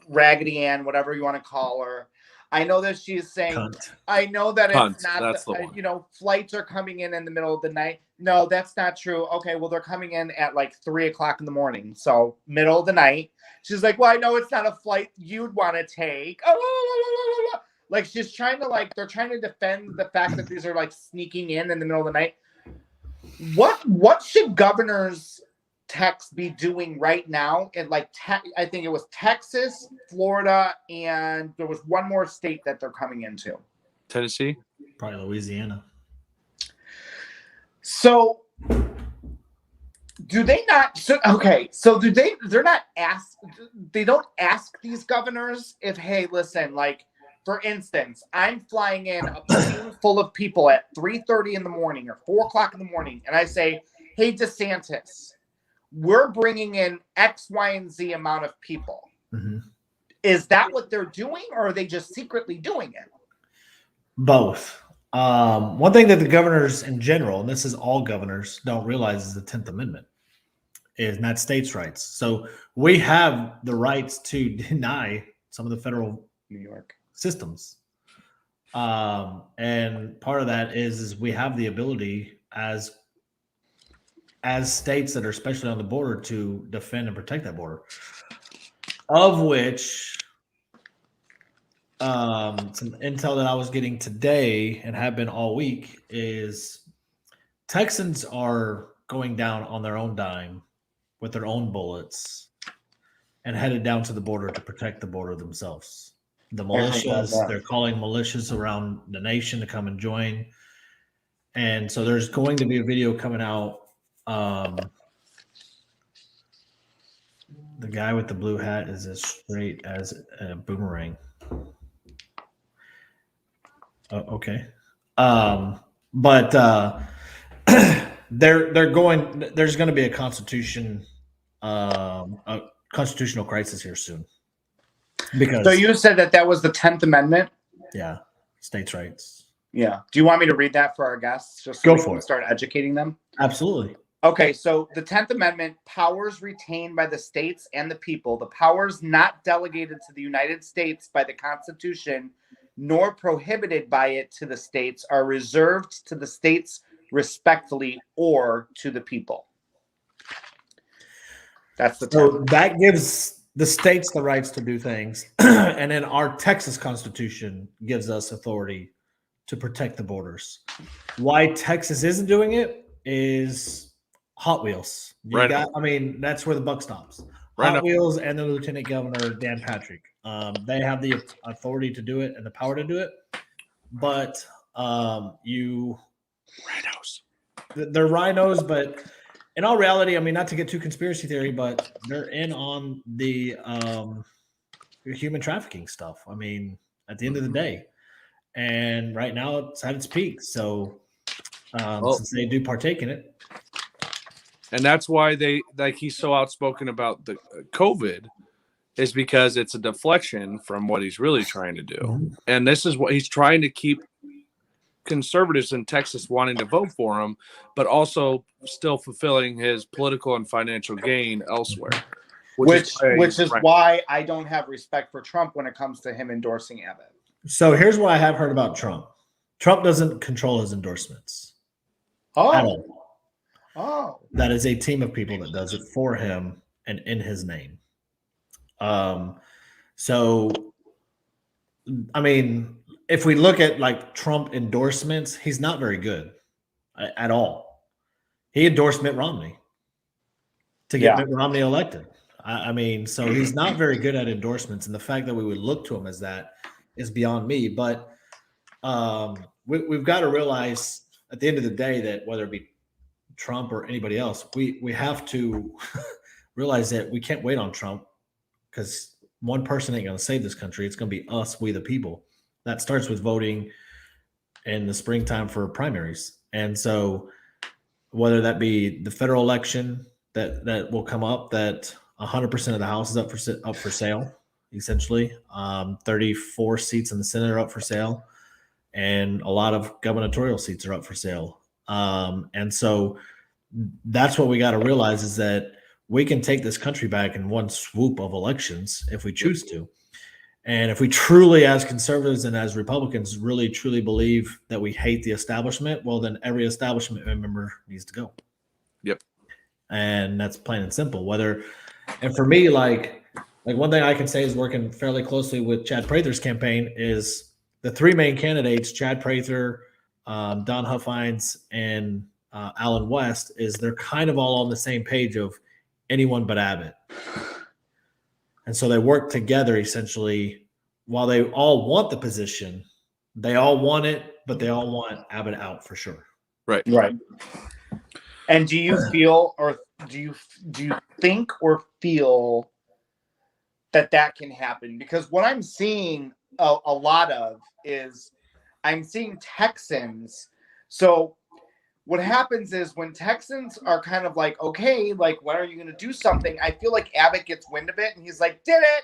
Raggedy Ann, whatever you want to call her. I know that she's saying. Cunt. I know that Cunt. it's not. That's the one. You know, flights are coming in the middle of the night. No, that's not true. Okay, well, they're coming in at like 3:00 in the morning, so middle of the night. She's like, well, I know it's not a flight you'd want to take. Like, she's trying to they're trying to defend the fact that these are like sneaking in the middle of the night. What should governors Tex be doing right now? And I think it was Texas, Florida, and there was one more state that they're coming into. Tennessee, probably Louisiana. So do they not? So do they? They're not asked. They don't ask these governors if, hey, listen, like, for instance, I'm flying in a plane full of people at 3:30 in the morning or 4:00 in the morning, and I say, hey, DeSantis, we're bringing in X, Y, and Z amount of people. Mm-hmm. Is that what they're doing, or are they just secretly doing it? Both. One thing that the governors in general, and this is all governors, don't realize is the 10th Amendment, is not states' rights. So we have the rights to deny some of the federal New York systems. And part of that is we have the ability as states that are especially on the border to defend and protect that border, of which some intel that I was getting today and have been all week is Texans are going down on their own dime with their own bullets and headed down to the border to protect the border themselves. The militias, they're calling militias around the nation to come and join. And so there's going to be a video coming out. The guy with the blue hat is as straight as a boomerang. Okay. But they're going. There's going to be a constitutional crisis here soon because So you said that was the 10th Amendment. yeah, states' rights. Yeah. Do you want me to read that for our guests just so Go we for can it. start educating them? Absolutely. Okay, so the 10th Amendment, powers retained by the states and the people, the powers not delegated to the United States by the Constitution, nor prohibited by it to the states, are reserved to the states respectfully or to the people. That's the 10th. So that gives the states the rights to do things, and then our Texas Constitution gives us authority to protect the borders. Why Texas isn't doing it is Hot Wheels. I mean, that's where the buck stops. Hot Wheels and the Lieutenant Governor Dan Patrick. They have the authority to do it and the power to do it, but they're rhinos. But in all reality, I mean, not to get too conspiracy theory, but they're in on the human trafficking stuff. I mean, at the end of the day, and right now it's at its peak. So since they do partake in it. And that's why he's so outspoken about the COVID, is because it's a deflection from what he's really trying to do. Mm-hmm. And this is what he's trying to keep conservatives in Texas wanting to vote for him, but also still fulfilling his political and financial gain elsewhere. Which is why I don't have respect for Trump when it comes to him endorsing Abbott. So here's what I have heard about Trump. Trump doesn't control his endorsements. At all. Oh, that is a team of people that does it for him and in his name. So, I mean, if we look at like Trump endorsements, he's not very good at all. He endorsed Mitt Romney to get Mitt Romney elected. I mean, so he's not very good at endorsements, and the fact that we would look to him as that is beyond me. But we've got to realize at the end of the day that whether it be Trump or anybody else, we have to realize that we can't wait on Trump because one person ain't going to save this country. It's going to be us, we the people. That starts with voting in the springtime for primaries. And so whether that be the federal election that will come up, that 100% of the House is up for sale, essentially. 34 seats in the Senate are up for sale, and a lot of gubernatorial seats are up for sale. And so that's what we got to realize, is that we can take this country back in one swoop of elections if we choose to. And if we truly, as conservatives and as Republicans, really truly believe that we hate the establishment, well, then every establishment member needs to go. Yep. And that's plain and simple. And for me, like one thing I can say is working fairly closely with Chad Prather's campaign is the three main candidates, Chad Prather, Don Huffines, and Alan West, is they're kind of all on the same page of anyone but Abbott. And so they work together essentially. While they all want the position, they all want it, but they all want Abbott out for sure. Right. And do you feel, or do you think or feel that can happen? Because what I'm seeing a lot of is I'm seeing Texans. So what happens is when Texans are kind of like, okay, like, when are you going to do something? I feel like Abbott gets wind of it and he's like, did it.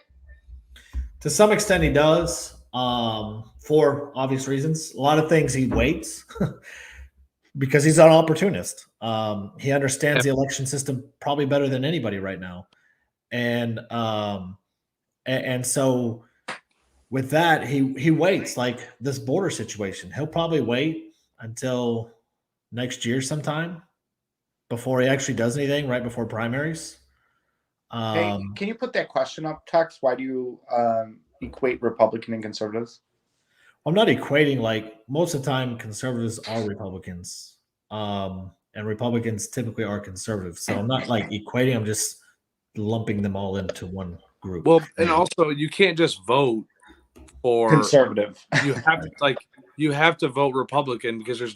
To some extent he does, for obvious reasons. A lot of things he waits because he's an opportunist. He understands the election system probably better than anybody right now. And so with that, he waits, like this border situation. He'll probably wait until next year sometime before he actually does anything, right before primaries. Hey, can you put that question up, Tex? Why do you equate Republican and conservatives? I'm not equating. Like, most of the time conservatives are Republicans, and Republicans typically are conservative. So I'm not like equating, I'm just lumping them all into one group. Well, and also you can't just vote for conservative. You have to vote Republican, because there's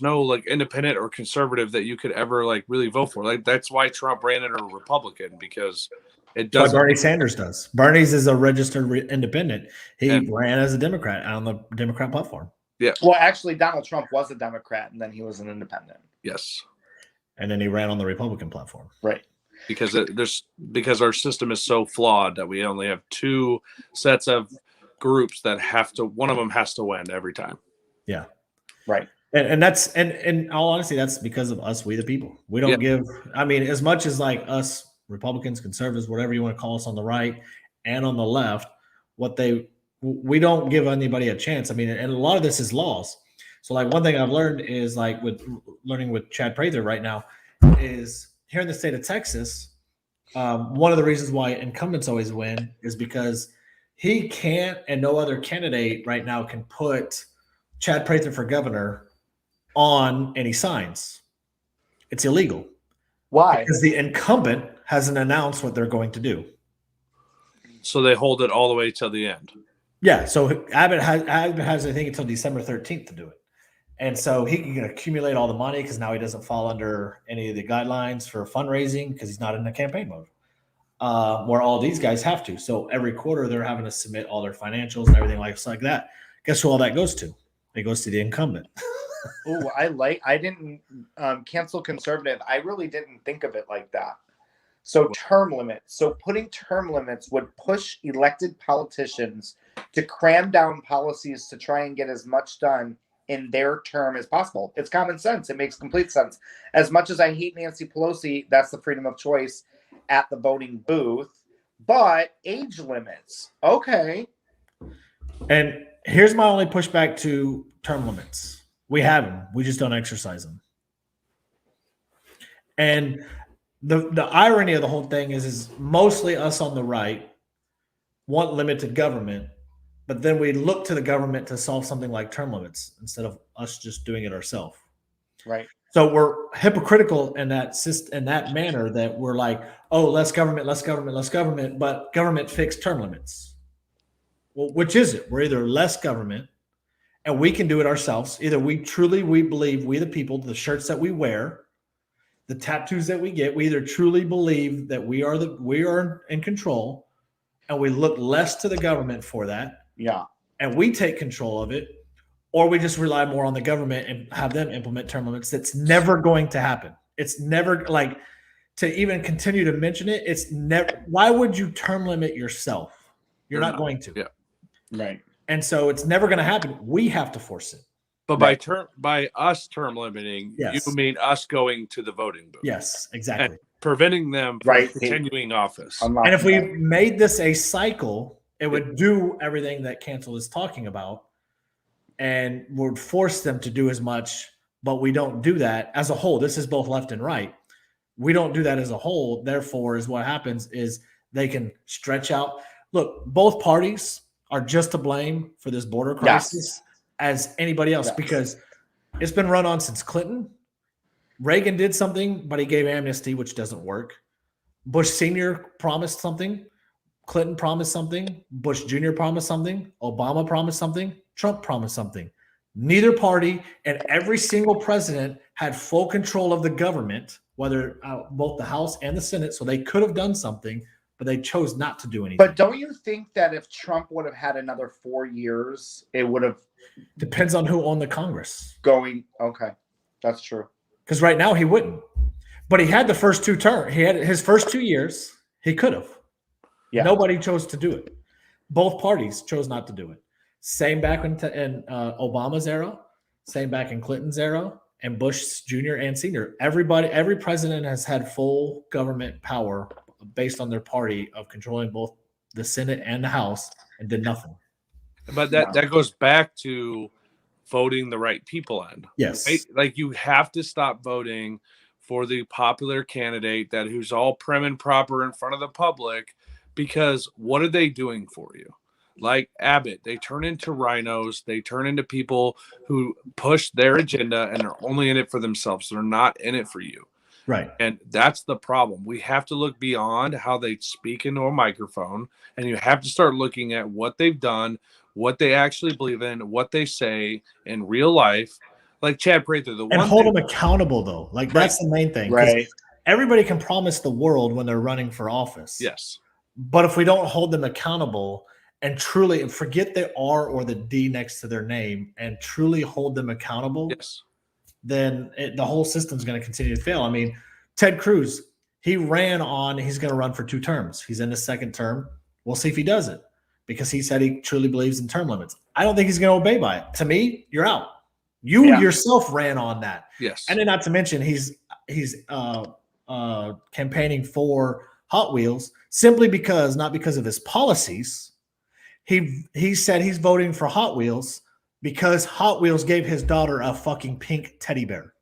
no like independent or conservative that you could ever like really vote for. Like, that's why Trump ran in a Republican, because It That's doesn't. what Bernie Sanders does. Bernie's is a registered independent. He And- ran as a Democrat on the Democrat platform. Well, actually, Donald Trump was a Democrat, and then he was an independent. Yes. And then he ran on the Republican platform. Right. Because our system is so flawed that we only have two sets of groups that one of them has to win every time. Yeah. Right. And that's in all honesty, that's because of us, we the people. We don't give, I mean, as much as like us Republicans, conservatives, whatever you want to call us on the right and on the left, we don't give anybody a chance. I mean, and a lot of this is laws. So like one thing I've learned is like learning with Chad Prather right now is here in the state of Texas, one of the reasons why incumbents always win is because he can't, and no other candidate right now can put Chad Prather for governor on any signs. It's illegal. Why? Because the incumbent hasn't announced what they're going to do. So they hold it all the way till the end. Yeah. So Abbott has I think until December 13th to do it. And so he can accumulate all the money because now he doesn't fall under any of the guidelines for fundraising because he's not in the campaign mode. Where all these guys have to. So every quarter they're having to submit all their financials and everything like that. Guess who all that goes to? It goes to the incumbent. Oh, I didn't cancel conservative. I really didn't think of it like that. So term limits. So putting term limits would push elected politicians to cram down policies to try and get as much done in their term as possible. It's common sense. It makes complete sense. As much as I hate Nancy Pelosi, that's the freedom of choice at the voting booth. But age limits. Okay. And here's my only pushback to term limits. We have them. We just don't exercise them. And the irony of the whole thing is mostly us on the right want limited government, but then we look to the government to solve something like term limits instead of us just doing it ourselves. Right. So we're hypocritical in that manner that we're like, oh, less government, but government fixed term limits. Well, which is it? We're either less government and we can do it ourselves. Either we believe, we the people, the shirts that we wear, the tattoos that we get, we either truly believe that we are in control and we look less to the government for that. Yeah. And we take control of it, or we just rely more on the government and have them implement term limits. That's never going to happen. It's never like to even continue to mention it. It's never. Why would you term limit yourself? You're not going to. Yeah. Right. And so it's never going to happen. We have to force it. But by us term limiting, yes. You mean us going to the voting booth. Yes, exactly. And preventing them from continuing office. And if we made this a cycle, it would do everything that Cancel is talking about and would force them to do as much, but we don't do that as a whole. This is both left and right. We don't do that as a whole. Therefore, is what happens is they can stretch out. Look, both parties are just to blame for this border crisis as anybody else because it's been run on since Clinton. Reagan did something, but he gave amnesty, which doesn't work. Bush Sr. promised something. Clinton promised something. Bush Jr. promised something. Obama promised something. Trump promised something. Neither party and every single president had full control of the government, whether both the House and the Senate, so they could have done something, but they chose not to do anything. But don't you think that if Trump would have had another 4 years, it would have... Depends on who owned the Congress. Okay, that's true. Because right now he wouldn't. But he had the first two terms. He had his first 2 years. He could have. Yeah. Nobody chose to do it. Both parties chose not to do it. Same back in Obama's era. Same back in Clinton's era. And Bush Jr. and Sr. Every president has had full government power based on their party of controlling both the Senate and the House and did nothing. But that goes back to voting the right people in. Yes. Right? Like you have to stop voting for the popular candidate who's all prim and proper in front of the public, because what are they doing for you? Like Abbott, they turn into rhinos. They turn into people who push their agenda and are only in it for themselves. They're not in it for you. Right. And that's the problem. We have to look beyond how they speak into a microphone, and you have to start looking at what they've done, what they actually believe in, what they say in real life. Like Chad Prather, and hold them accountable, though. Like that's the main thing. Right. Everybody can promise the world when they're running for office. Yes. But if we don't hold them accountable and truly forget the R or the D next to their name and truly hold them accountable, Yes. then the whole system's going to continue to fail. I mean, Ted Cruz, he's going to run for 2 terms. He's in his 2nd term. We'll see if he does it because he said he truly believes in term limits. I don't think he's going to obey by it. To me, you're out. You yourself ran on that. Yes. And then not to mention he's campaigning for Hot Wheels simply because, not because of his policies. He said he's voting for Hot Wheels because Hot Wheels gave his daughter a fucking pink teddy bear.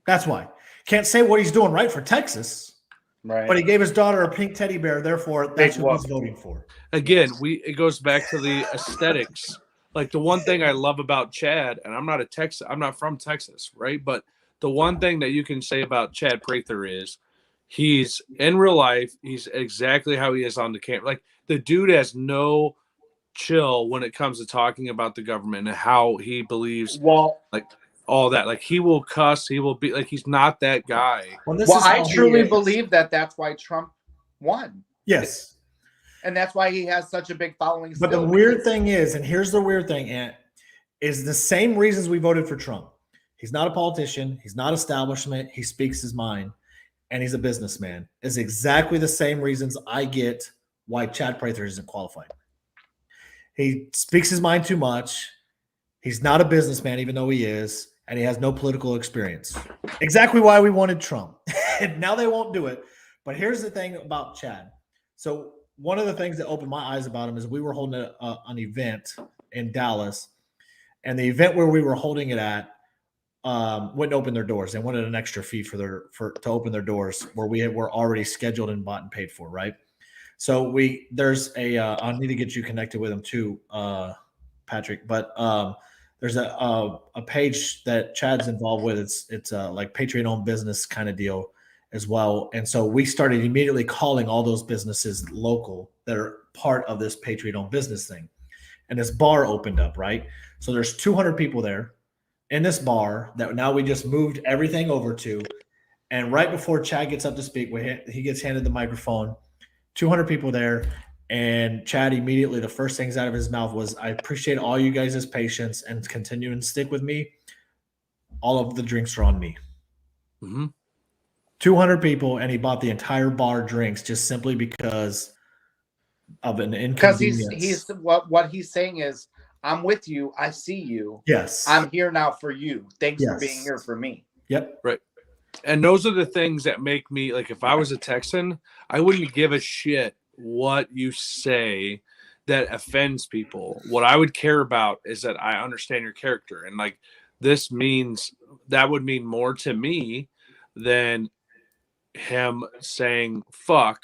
That's why. Can't say what he's doing right for Texas, Right. but he gave his daughter a pink teddy bear. Therefore, that's what he's voting for. Again, it goes back to the aesthetics. Like the one thing I love about Chad, and I'm not from Texas, right? But the one thing that you can say about Chad Prather is he's in real life, he's exactly how he is on the camera. Like the dude has no chill when it comes to talking about the government and how he believes like all that. Like he will cuss, he will be like he's not that guy. Well, I truly believe that that's why Trump won. Yes. And that's why he has such a big following. But the weird thing is, and here's the weird thing, Ant, is the same reasons we voted for Trump. He's not a politician. He's not establishment. He speaks his mind, and he's a businessman. Is exactly the same reasons I get why Chad Prather isn't qualified. He speaks his mind too much. He's not a businessman, even though he is, and he has no political experience. Exactly why we wanted Trump. And now they won't do it. But here's the thing about Chad. So one of the things that opened my eyes about him is we were holding an event in Dallas, and the event where we were holding it at wouldn't open their doors. They wanted an extra fee to open their doors where we were already scheduled and bought and paid for, right? So there's I'll need to get you connected with him too, Patrick. But there's a page that Chad's involved with. It's like Patriot-owned business kind of deal as well. And so we started immediately calling all those businesses local that are part of this Patriot-owned business thing. And this bar opened up, right? So there's 200 people there in this bar that now we just moved everything over to. And right before Chad gets up to speak, he gets handed the microphone, 200 people there. And Chad immediately, the first things out of his mouth was, I appreciate all you guys' patience and continue and stick with me. All of the drinks are on me. Mm-hmm. 200 people, and he bought the entire bar drinks just simply because of an inconvenience. Because he's what he's saying is, I'm with you. I see you. Yes. I'm here now for you. Thanks for being here for me. Yep. Right. And those are the things that make me, like, if I was a Texan, I wouldn't give a shit what you say that offends people. What I would care about is that I understand your character. And like, that would mean more to me than him saying fuck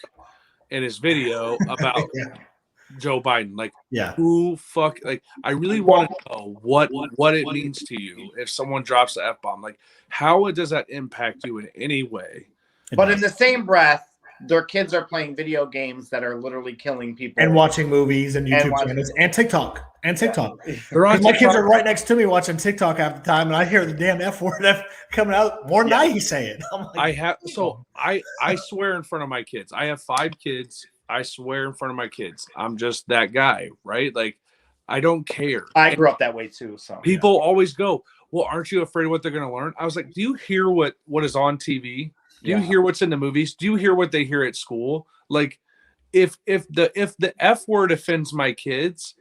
in his video about Joe Biden. Like, who fuck? Like, I really want to know what it means to you if someone drops the F-bomb. Like, how does that impact you in any way? But in the same breath, their kids are playing video games that are literally killing people. And watching movies and YouTube channels and TikTok. And TikTok. Yeah. My kids are right next to me watching TikTok half the time, and I hear the damn F word coming out more than I say it. I'm like, I swear in front of my kids. I have 5 kids. I swear in front of my kids. I'm just that guy, right? Like, I don't care. I grew up that way too. So people always go, well, aren't you afraid of what they're going to learn? I was like, do you hear what is on TV? Do you hear what's in the movies? Do you hear what they hear at school? Like, if the F word offends my kids,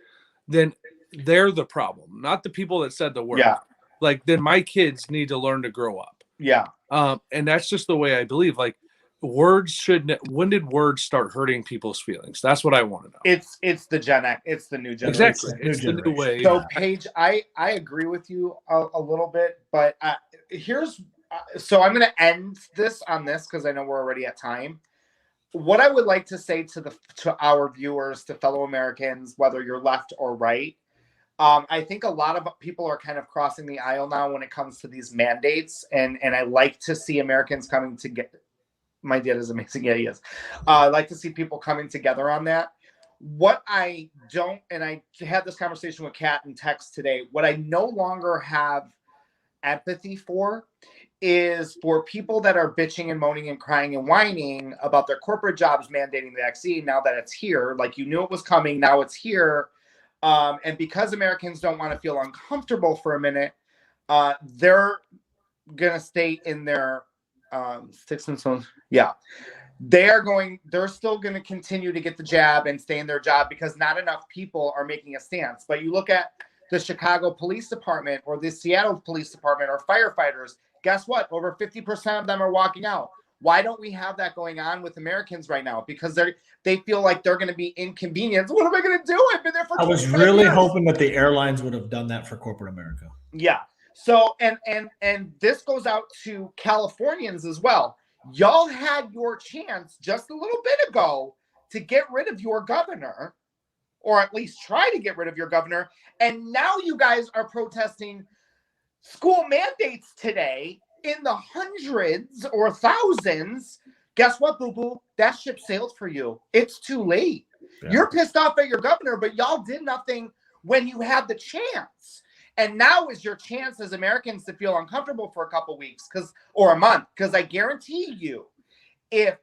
then they're the problem, not the people that said the word. Yeah. Like, then my kids need to learn to grow up. Yeah. And that's just the way I believe. Like, when did words start hurting people's feelings? That's what I want to know. It's the Gen X. It's the new generation. Exactly. It's the new way. So Paige, I agree with you a little bit, but so I'm going to end this on this because I know we're already at time. What I would like to say to our viewers, to fellow Americans, whether you're left or right, I think a lot of people are kind of crossing the aisle now when it comes to these mandates, and I like to see Americans coming together. My dad is amazing. Yeah, he is. I like to see people coming together on that. What I don't, and I had this conversation with Kat in text today, what I no longer have empathy for is for people that are bitching and moaning and crying and whining about their corporate jobs mandating the vaccine now that it's here. Like, you knew it was coming, now it's here. And because Americans don't want to feel uncomfortable for a minute, they're going to stay in their sticks and stones. Yeah. They're still going to continue to get the jab and stay in their job because not enough people are making a stance. But you look at the Chicago Police Department or the Seattle Police Department or firefighters, guess what? Over 50% of them are walking out. Why don't we have that going on with Americans right now? Because they feel like they're going to be inconvenienced. What am I going to do? I've been there for 25 I was really years. hoping that the airlines would have done that for corporate America. Yeah. So, and this goes out to Californians as well. Y'all had your chance just a little bit ago to get rid of your governor, or at least try to get rid of your governor. And now you guys are protesting school mandates today in the hundreds or thousands. Guess what, boo-boo? That ship sailed for you. It's too late. Yeah. You're pissed off at your governor, but y'all did nothing when you had the chance. And now is your chance as Americans to feel uncomfortable for a couple weeks or a month. Because I guarantee you, if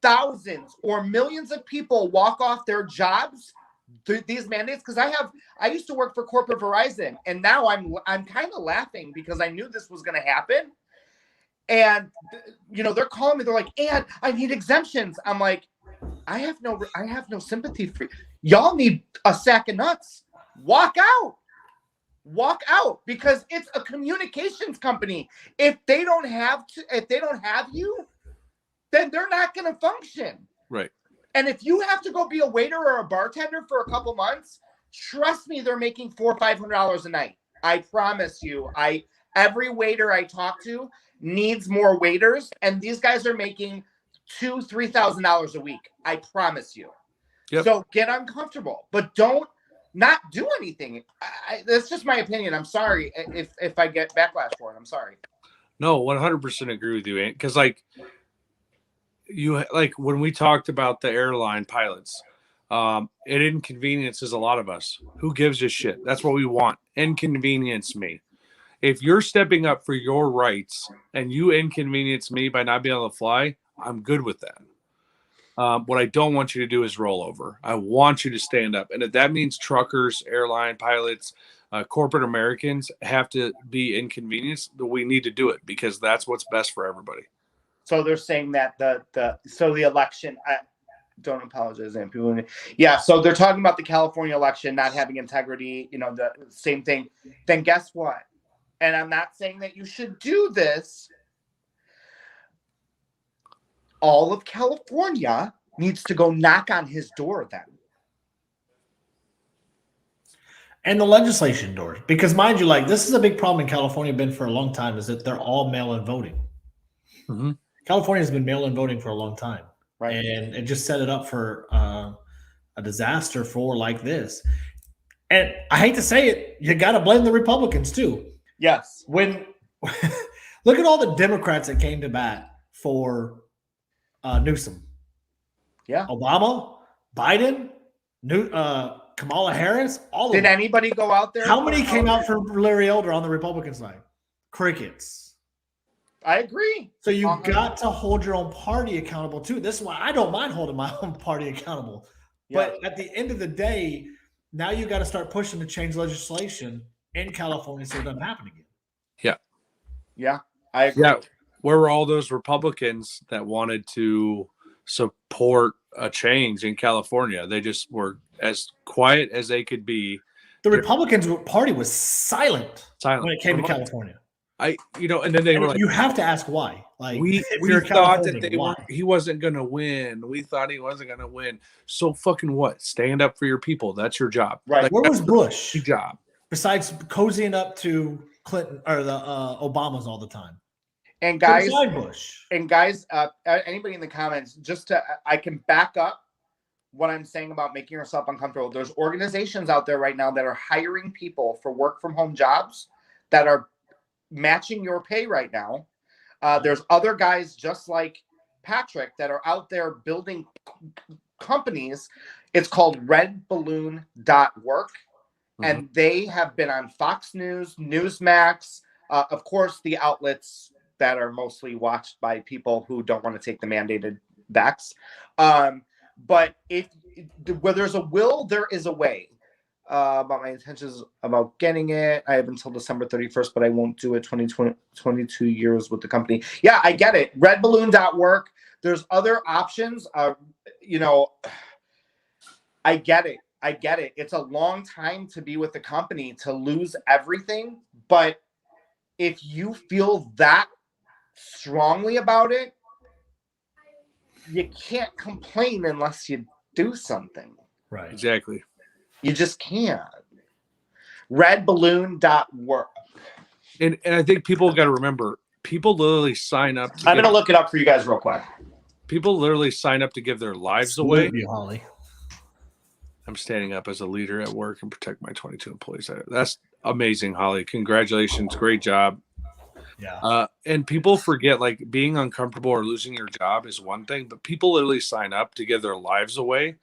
thousands or millions of people walk off their jobs through these mandates, because I used to work for corporate Verizon, and now I'm kind of laughing because I knew this was going to happen. And they're calling me. They're like, "And I need exemptions." I'm like, I have no sympathy for you. Y'all need a sack of nuts. Walk out, because it's a communications company. If they don't have you, then they're not going to function. Right. And if you have to go be a waiter or a bartender for a couple months, trust me, they're making $400 or $500 a night. I promise you. Every waiter I talk to needs more waiters, and these guys are making $2,000-$3,000 a week. I promise you. Yep. So get uncomfortable, but don't not do anything. That's just my opinion. I'm sorry if I get backlash for it. I'm sorry. No, 100% agree with you, because when we talked about the airline pilots, it inconveniences a lot of us. Who gives a shit? That's what we want. Inconvenience me. If you're stepping up for your rights and you inconvenience me by not being able to fly, I'm good with that. What I don't want you to do is roll over. I want you to stand up. And if that means truckers, airline pilots, corporate Americans have to be inconvenienced, we need to do it because that's what's best for everybody. So they're saying that the election, don't apologize. Yeah. So they're talking about the California election not having integrity, the same thing. Then guess what? And I'm not saying that you should do this. All of California needs to go knock on his door then. And the legislation door. Because mind you, this is a big problem in California, been for a long time, is that they're all mail-in voting. Mm-hmm. California has been mail-in voting for a long time. Right. And it just set it up for a disaster for this. And I hate to say it, you got to blame the Republicans too. Yes. When look at all the Democrats that came to bat for Newsom. Yeah. Obama, Biden, Kamala Harris, all of them. Did anybody go out there? How many came out for Larry Elder on the Republican side? Crickets. I agree. So you got to hold your own party accountable too. This is why I don't mind holding my own party accountable. Yeah. But at the end of the day, now you got to start pushing to change legislation in California so it doesn't happen again. Yeah. Yeah, I agree. Yeah. Where were all those Republicans that wanted to support a change in California? They just were as quiet as they could be. The Republicans party was silent when it came to California. And then they were like, you have to ask why. We thought that he wasn't going to win. We thought he wasn't going to win. So fucking what? Stand up for your people. That's your job. Right. Where was Bush? Your job. Besides cozying up to Clinton or the Obamas all the time. And guys, anybody in the comments, I can back up what I'm saying about making yourself uncomfortable. There's organizations out there right now that are hiring people for work from home jobs that are matching your pay right now. There's other guys just like Patrick that are out there building companies. It's called redballoon.work. Mm-hmm. And they have been on Fox News, Newsmax, of course, the outlets that are mostly watched by people who don't want to take the mandated vax. But where there's a will, there is a way. About my intentions about getting it, I have until December 31st, but I won't do it. 22 years with the company. Yeah, I get it. Redballoon.work. There's other options. You know, I get it. It's a long time to be with the company, to lose everything. But if you feel that strongly about it, you can't complain unless you do something. Right. Exactly. You just can't. Redballoon.work. And I think people got to remember, people literally sign up. I'm going to look it up for you guys real quick. People literally sign up to give their lives away. You, Holly. I'm standing up as a leader at work and protect my 22 employees. That's amazing, Holly. Congratulations. Great job. Yeah. And people forget, like, being uncomfortable or losing your job is one thing, but people literally sign up to give their lives away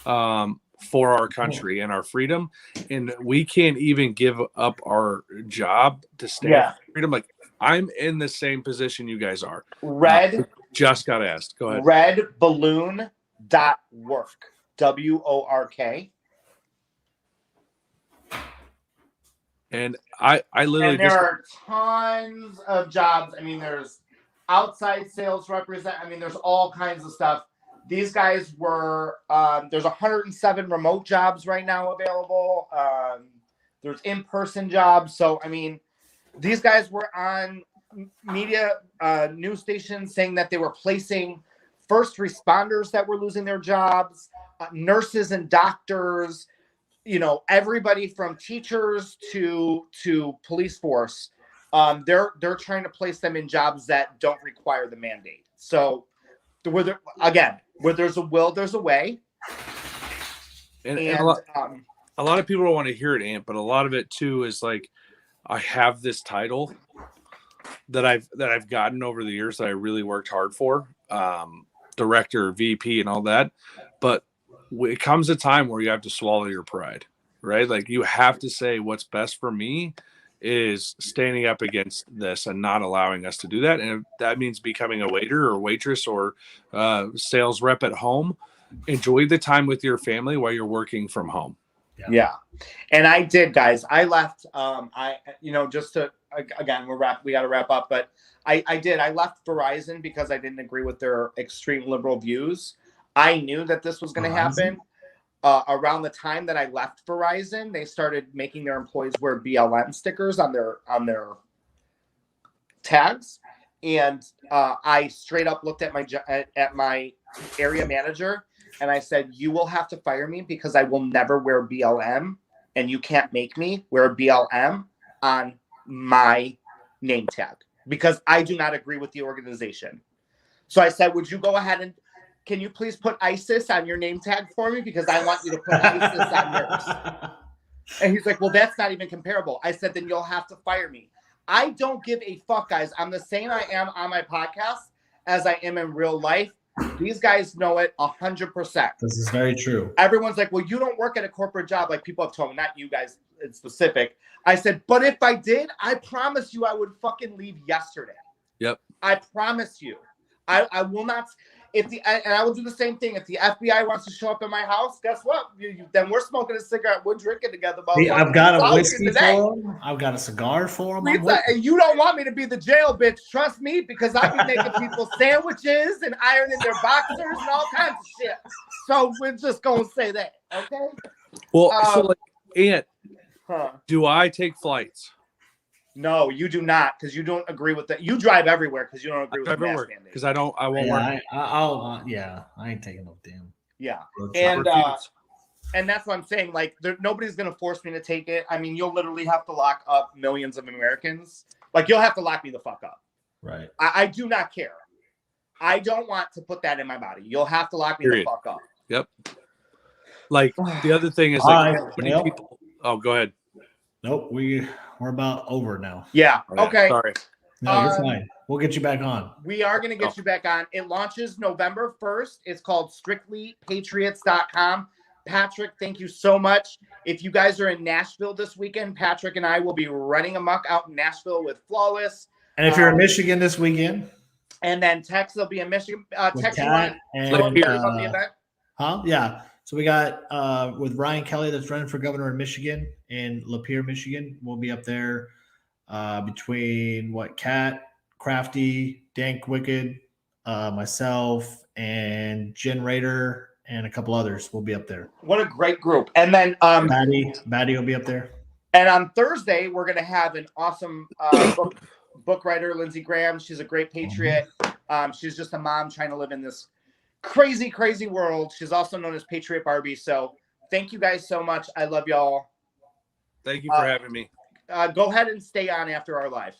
for our country and our freedom. And we can't even give up our job to stand for freedom. Like, I'm in the same position you guys are. Just got asked. Go ahead. Redballoon.work. WORK. And I literally and there are tons of jobs. I mean, there's outside sales represent. I mean, there's all kinds of stuff. These guys were, there's 107 remote jobs right now available. There's in-person jobs. So, I mean, these guys were on media news stations saying that they were placing first responders that were losing their jobs, nurses and doctors, you know, everybody from teachers to police force. They're trying to place them in jobs that don't require the mandate. So, where there's a will, there's a way. And a lot of people don't want to hear it, Ant, but a lot of it too is like, I have this title that I've gotten over the years that I really worked hard for, director, VP, and all that. But it comes a time where you have to swallow your pride, right? Like, you have to say what's best for me is standing up against this and not allowing us to do that. And if that means becoming a waiter or waitress or sales rep at home, enjoy the time with your family while you're working from home. Yeah. And I did, guys. I left, just to, again, we got to wrap up, but I left Verizon because I didn't agree with their extreme liberal views. I knew that this was going to happen. Around the time that I left Verizon, they started making their employees wear BLM stickers on their tags, and I straight up looked at my area manager and I said, "You will have to fire me because I will never wear BLM, and you can't make me wear BLM on my name tag because I do not agree with the organization." So I said, "Would you go ahead and can you please put ISIS on your name tag for me? Because I want you to put ISIS on yours." And he's like, "Well, that's not even comparable." I said, "Then you'll have to fire me." I don't give a fuck, guys. I'm the same I am on my podcast as I am in real life. These guys know it 100%. This is very true. Everyone's like, "Well, you don't work at a corporate job." Like, people have told me, not you guys in specific. I said, "But if I did, I promise you I would fucking leave yesterday." Yep. I promise you. I will not. And I will do the same thing. If the FBI wants to show up in my house, guess what? Then we're smoking a cigarette. We're drinking together. I've got a whiskey for him. I've got a cigar for him. And you don't want me to be the jail bitch. Trust me, because I'll be making people sandwiches and ironing their boxers and all kinds of shit. So we're just going to say that, okay? Well, so Ant, do I take flights? No, you do not, because you don't agree with that. You drive everywhere because you don't agree with the mask mandate. Because I won't work. I ain't taking no damn. Yeah, and that's what I'm saying. Like, nobody's gonna force me to take it. I mean, you'll literally have to lock up millions of Americans. Like, you'll have to lock me the fuck up. Right. I do not care. I don't want to put that in my body. You'll have to lock me the fuck up. Yep. Like, the other thing is, like, people. Oh, go ahead. Nope, we're about over now. Yeah. Okay. Sorry. No, you're fine. We'll get you back on. We are going to get you back on. It launches November 1st. It's called strictlypatriots.com. Patrick, thank you so much. If you guys are in Nashville this weekend, Patrick and I will be running amok out in Nashville with Flawless. And if you're in Michigan this weekend, and then Tex will be in Michigan. Tex, you Kat want and to hear about the event? Yeah. So we got with Ryan Kelly that's running for governor in Michigan in Lapeer, Michigan. We'll be up there between Kat, Crafty, Dan Wicked, myself, and Jen Rader, and a couple others. We'll be up there. What a great group! And then Batty will be up there. And on Thursday, we're going to have an awesome book writer, Lindsey Graham. She's a great patriot. She's just a mom trying to live in this crazy, crazy world. She's also known as Patriot Barbie. So thank you guys so much. I love y'all. Thank you for having me. Go ahead and stay on after our live.